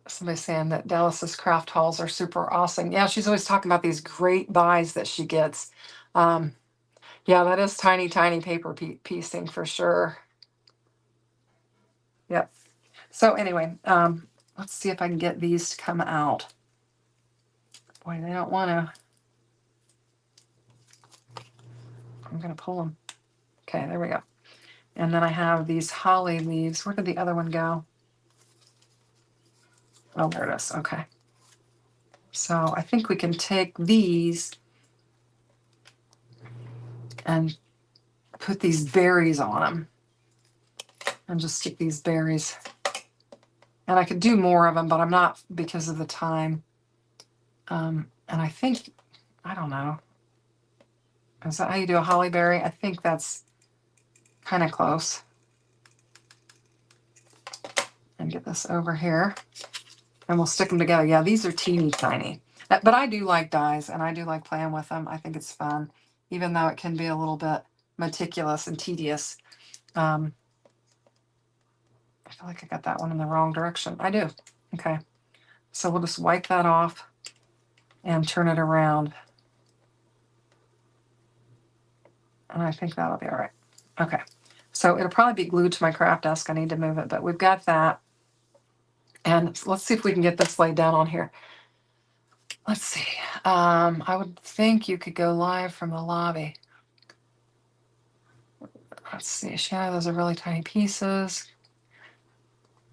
Somebody's saying that Dallas's craft hauls are super awesome. Yeah, she's always talking about these great buys that she gets. Yeah, that is tiny, tiny paper piecing for sure. Yep. So anyway, let's see if I can get these to come out. Boy, they don't want to. I'm going to pull them. Okay, there we go. And then I have these holly leaves. Where did the other one go? Oh, there it is. Okay. So I think we can take these and put these berries on them and just stick these berries. And I could do more of them, but I'm not because of the time. And I think, I don't know. Is that how you do a holly berry? I think that's kind of close. And get this over here. And we'll stick them together. Yeah, these are teeny tiny. But I do like dies, and I do like playing with them. I think it's fun, even though it can be a little bit meticulous and tedious. I feel like I got that one in the wrong direction. I do. Okay. So we'll just wipe that off and turn it around. And I think that'll be all right. Okay. So it'll probably be glued to my craft desk. I need to move it, but we've got that. And let's see if we can get this laid down on here. Let's see. I would think you could go live from the lobby. Let's see. Shanna, those are really tiny pieces.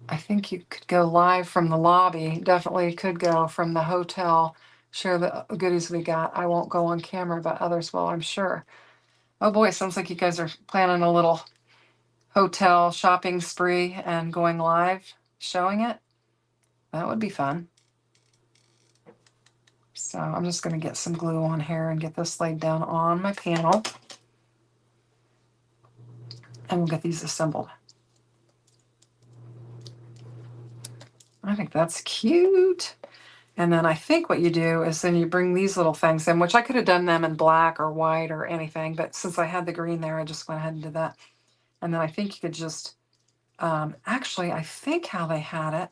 I think you could go live from the lobby. Definitely could go from the hotel. Share the goodies we got. I won't go on camera, but others will, I'm sure. Oh boy, sounds like you guys are planning a little hotel shopping spree and going live, showing it. That would be fun. So I'm just going to get some glue on here and get this laid down on my panel. And we'll get these assembled. I think that's cute. And then I think what you do is then you bring these little things in, which I could have done them in black or white or anything, but since I had the green there, I just went ahead and did that. And then I think you could just, actually, I think how they had it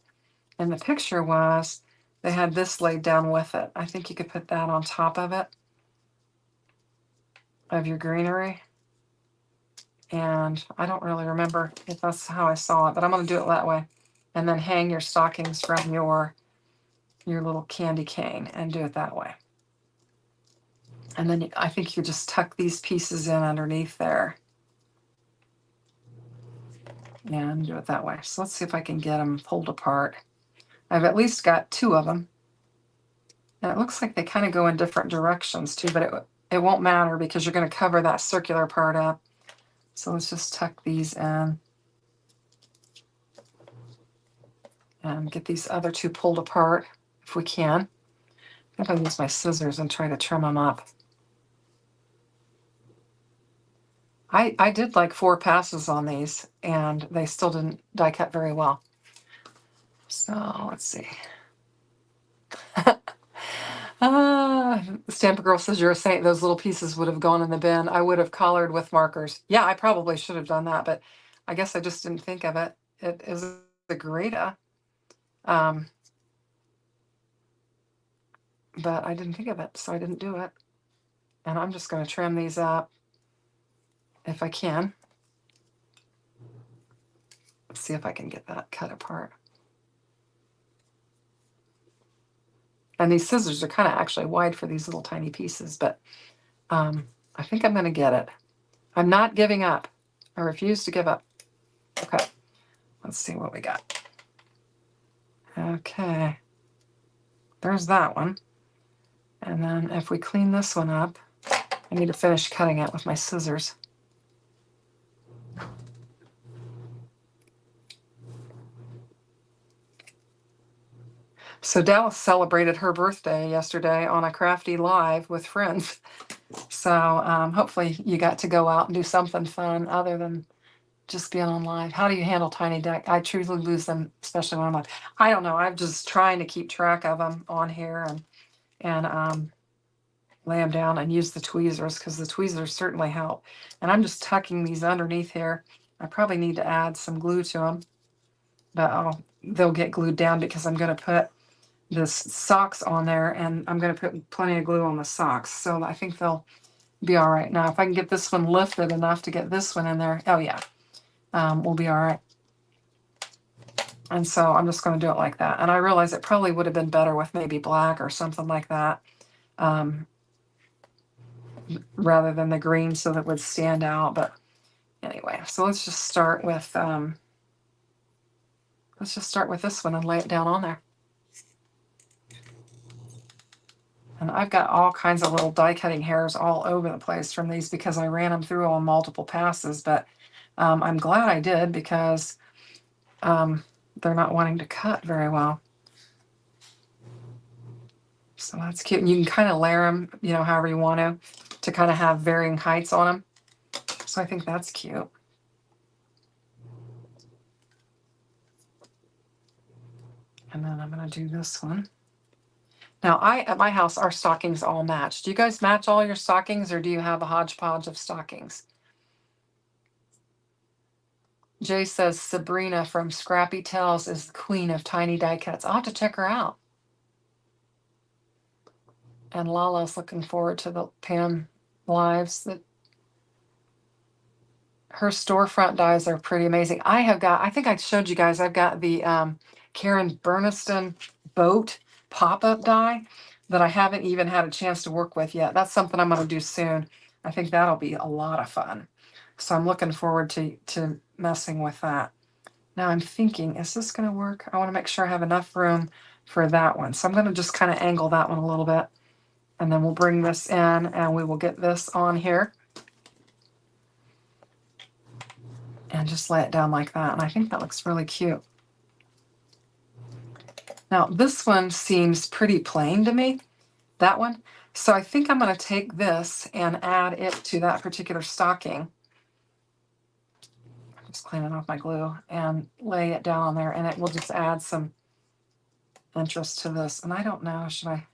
in the picture was they had this laid down with it. I think you could put that on top of it, of your greenery. And I don't really remember if that's how I saw it, but I'm going to do it that way. And then hang your stockings from your little candy cane and do it that way. And then I think you just tuck these pieces in underneath there. And do it that way. So let's see if I can get them pulled apart. I've at least got 2 of them. And it looks like they kind of go in different directions too, but it won't matter because you're going to cover that circular part up. So let's just tuck these in and get these other 2 pulled apart if we can. I'm going to use my scissors and try to trim them up. I did like 4 passes on these, and they still didn't die cut very well. So let's see. Stamper Girl says you're a saint. Those little pieces would have gone in the bin. I would have colored with markers. Yeah, I probably should have done that, but I guess I just didn't think of it. It is a great but I didn't think of it, so I didn't do it. And I'm just going to trim these up if I can. Let's see if I can get that cut apart. And these scissors are kind of actually wide for these little tiny pieces, but I think I'm going to get it. I'm not giving up. I refuse to give up. Okay, let's see what we got. Okay, there's that one. And then if we clean this one up, I need to finish cutting it with my scissors. So Dallas celebrated her birthday yesterday on a crafty live with friends. So hopefully you got to go out and do something fun other than just being on live. How do you handle tiny deck? I truly lose them, especially when I'm live. I don't know. I'm just trying to keep track of them on here and lay them down and use the tweezers because the tweezers certainly help. And I'm just tucking these underneath here. I probably need to add some glue to them, but they'll get glued down because I'm going to put this socks on there, and I'm going to put plenty of glue on the socks. So I think they'll be all right. Now, if I can get this one lifted enough to get this one in there, oh yeah, we'll be all right. And so I'm just going to do it like that. And I realize it probably would have been better with maybe black or something like that, rather than the green so that it would stand out. But anyway, so let's just start with this one and lay it down on there. And I've got all kinds of little die cutting hairs all over the place from these because I ran them through on multiple passes. But I'm glad I did because they're not wanting to cut very well. So that's cute. And you can kind of layer them, however you want to kind of have varying heights on them. So I think that's cute. And then I'm going to do this one. Now, at my house, our stockings all match. Do you guys match all your stockings, or do you have a hodgepodge of stockings? Jay says Sabrina from Scrappy Tales is the queen of tiny die cuts. I'll have to check her out. And Lala's looking forward to the Pam lives. Her storefront dies are pretty amazing. I think I showed you guys, I've got the Karen Burniston boat pop-up die that I haven't even had a chance to work with yet. That's something I'm going to do soon. I think that'll be a lot of fun. So I'm looking forward to messing with that. Now I'm thinking, is this going to work? I want to make sure I have enough room for that one. So I'm going to just kind of angle that one a little bit. And then we'll bring this in and we will get this on here. And just lay it down like that. And I think that looks really cute. Now, this one seems pretty plain to me, that one. So I think I'm going to take this and add it to that particular stocking. I'm just cleaning off my glue and lay it down on there. And it will just add some interest to this. And I don't know, should I?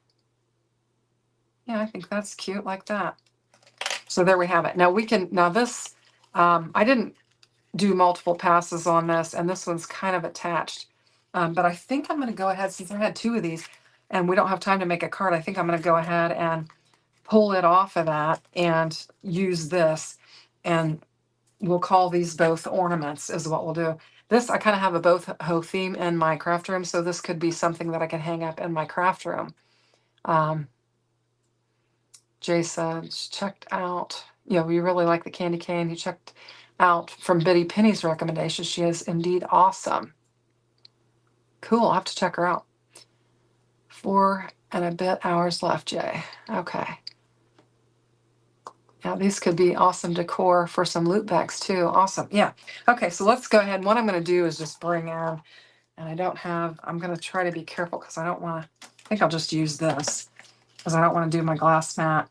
Yeah, I think that's cute like that. So there we have it. Now this, I didn't do multiple passes on this, and this one's kind of attached. But I think I'm going to go ahead, since I had 2 of these and we don't have time to make a card, I think I'm going to go ahead and pull it off of that and use this. And we'll call these both ornaments is what we'll do. This, I kind of have a both hoe theme in my craft room, so this could be something that I can hang up in my craft room. Jay said she checked out. Yeah, we really like the candy cane. He checked out from Biddy Penny's recommendation. She is indeed awesome. Cool. I'll have to check her out. 4 and a bit hours left, Jay. Okay. Yeah, these could be awesome decor for some loop bags too. Awesome. Yeah. Okay, so let's go ahead. What I'm going to do is just bring in, and I don't have, I'm going to try to be careful because I don't want to, I think I'll just use this because I don't want to do my glass mat.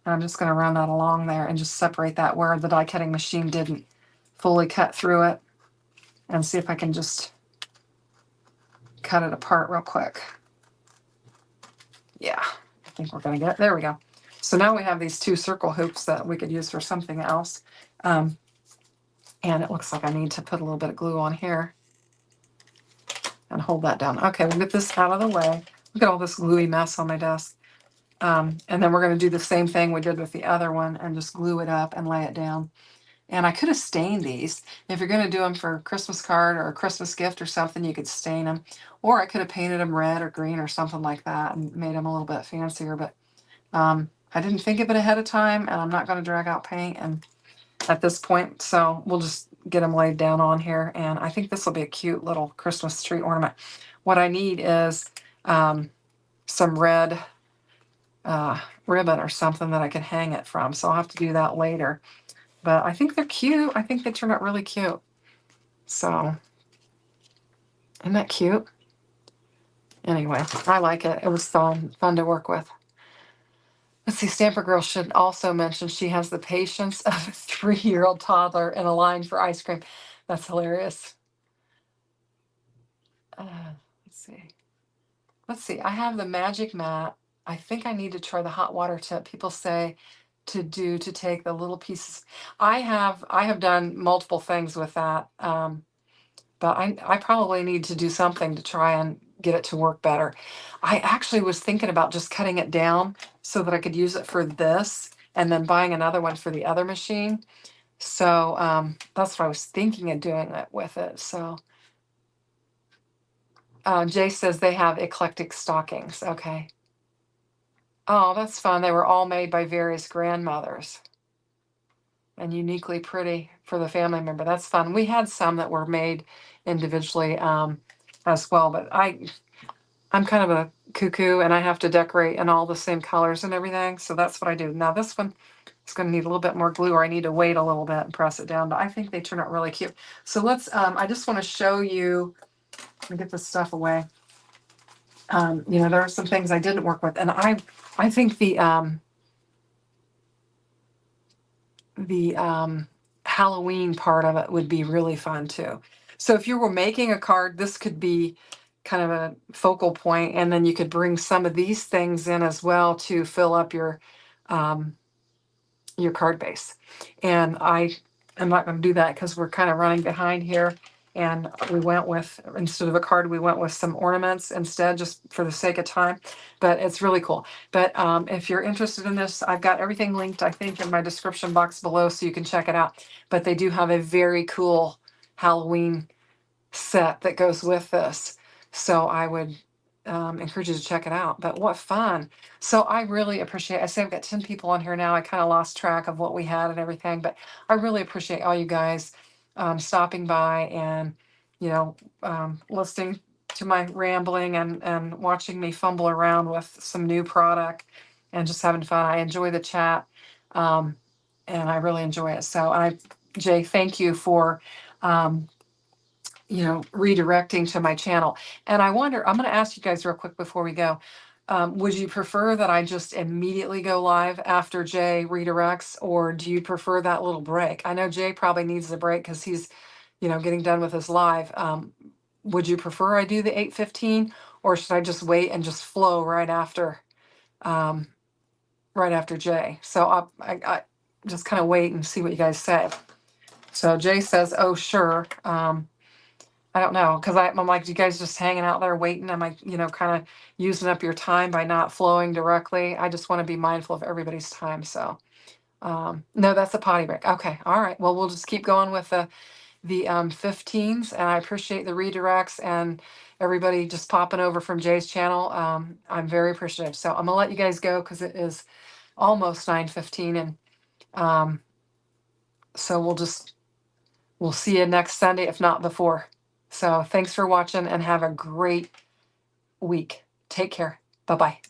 And I'm just going to run that along there and just separate that where the die cutting machine didn't fully cut through it, and see if I can just cut it apart real quick. Yeah, I think we're going to get it. There we go. So now we have these 2 circle hoops that we could use for something else. And it looks like I need to put a little bit of glue on here and hold that down. Okay, we'll get this out of the way. Look at all this gluey mess on my desk. And then we're going to do the same thing we did with the other one and just glue it up and lay it down. And I could have stained these. If you're going to do them for a Christmas card or a Christmas gift or something, you could stain them. Or I could have painted them red or green or something like that and made them a little bit fancier. But I didn't think of it ahead of time, and I'm not going to drag out paint and at this point. So we'll just get them laid down on here. And I think this will be a cute little Christmas tree ornament. What I need is some red ribbon or something that I can hang it from. So I'll have to do that later. But I think they're cute. I think they turn out really cute. So, isn't that cute? Anyway, I like it. It was fun to work with. Let's see, Stamper Girl should also mention she has the patience of a 3-year-old toddler in a line for ice cream. That's hilarious. Let's see. Let's see. I have the magic mat. I think I need to try the hot water tip. People say to take the little pieces. I have done multiple things with that. But I probably need to do something to try and get it to work better. I actually was thinking about just cutting it down so that I could use it for this and then buying another one for the other machine. So that's what I was thinking of doing it with it. So Jay says they have eclectic stockings. Okay. Oh, that's fun. They were all made by various grandmothers and uniquely pretty for the family member. That's fun. We had some that were made individually as well, but I'm kind of a cuckoo and I have to decorate in all the same colors and everything. So that's what I do. Now this one is going to need a little bit more glue, or I need to wait a little bit and press it down, but I think they turn out really cute. So let's, I just want to show you, let me get this stuff away. There are some things I didn't work with, and I think the Halloween part of it would be really fun too. So if you were making a card, this could be kind of a focal point, and then you could bring some of these things in as well to fill up your card base. And I'm not going to do that because we're kind of running behind here. And we went with, instead of a card, we went with some ornaments instead, just for the sake of time. But it's really cool. But if you're interested in this, I've got everything linked, I think, in my description box below, so you can check it out. But they do have a very cool Halloween set that goes with this. So I would encourage you to check it out. But what fun. So I really appreciate, I say I've got 10 people on here now. I kind of lost track of what we had and everything, but I really appreciate all you guys stopping by and, listening to my rambling and watching me fumble around with some new product and just having fun. I enjoy the chat and I really enjoy it. So Jay, thank you for redirecting to my channel. And I wonder, I'm going to ask you guys real quick before we go. Would you prefer that I just immediately go live after Jay redirects, or do you prefer that little break? I know Jay probably needs a break because he's, getting done with his live. Would you prefer I do the 8:15, or should I just wait and just flow right after Jay? So I just kind of wait and see what you guys say. So Jay says, oh, sure. I don't know, because I'm like, you guys just hanging out there waiting? Am I, kind of using up your time by not flowing directly? I just want to be mindful of everybody's time. So, no, that's a potty break. Okay, all right. Well, we'll just keep going with the 15s, and I appreciate the redirects and everybody just popping over from Jay's channel. I'm very appreciative. So I'm gonna let you guys go because it is almost 9:15, and so we'll see you next Sunday, if not before. So thanks for watching and have a great week. Take care. Bye-bye.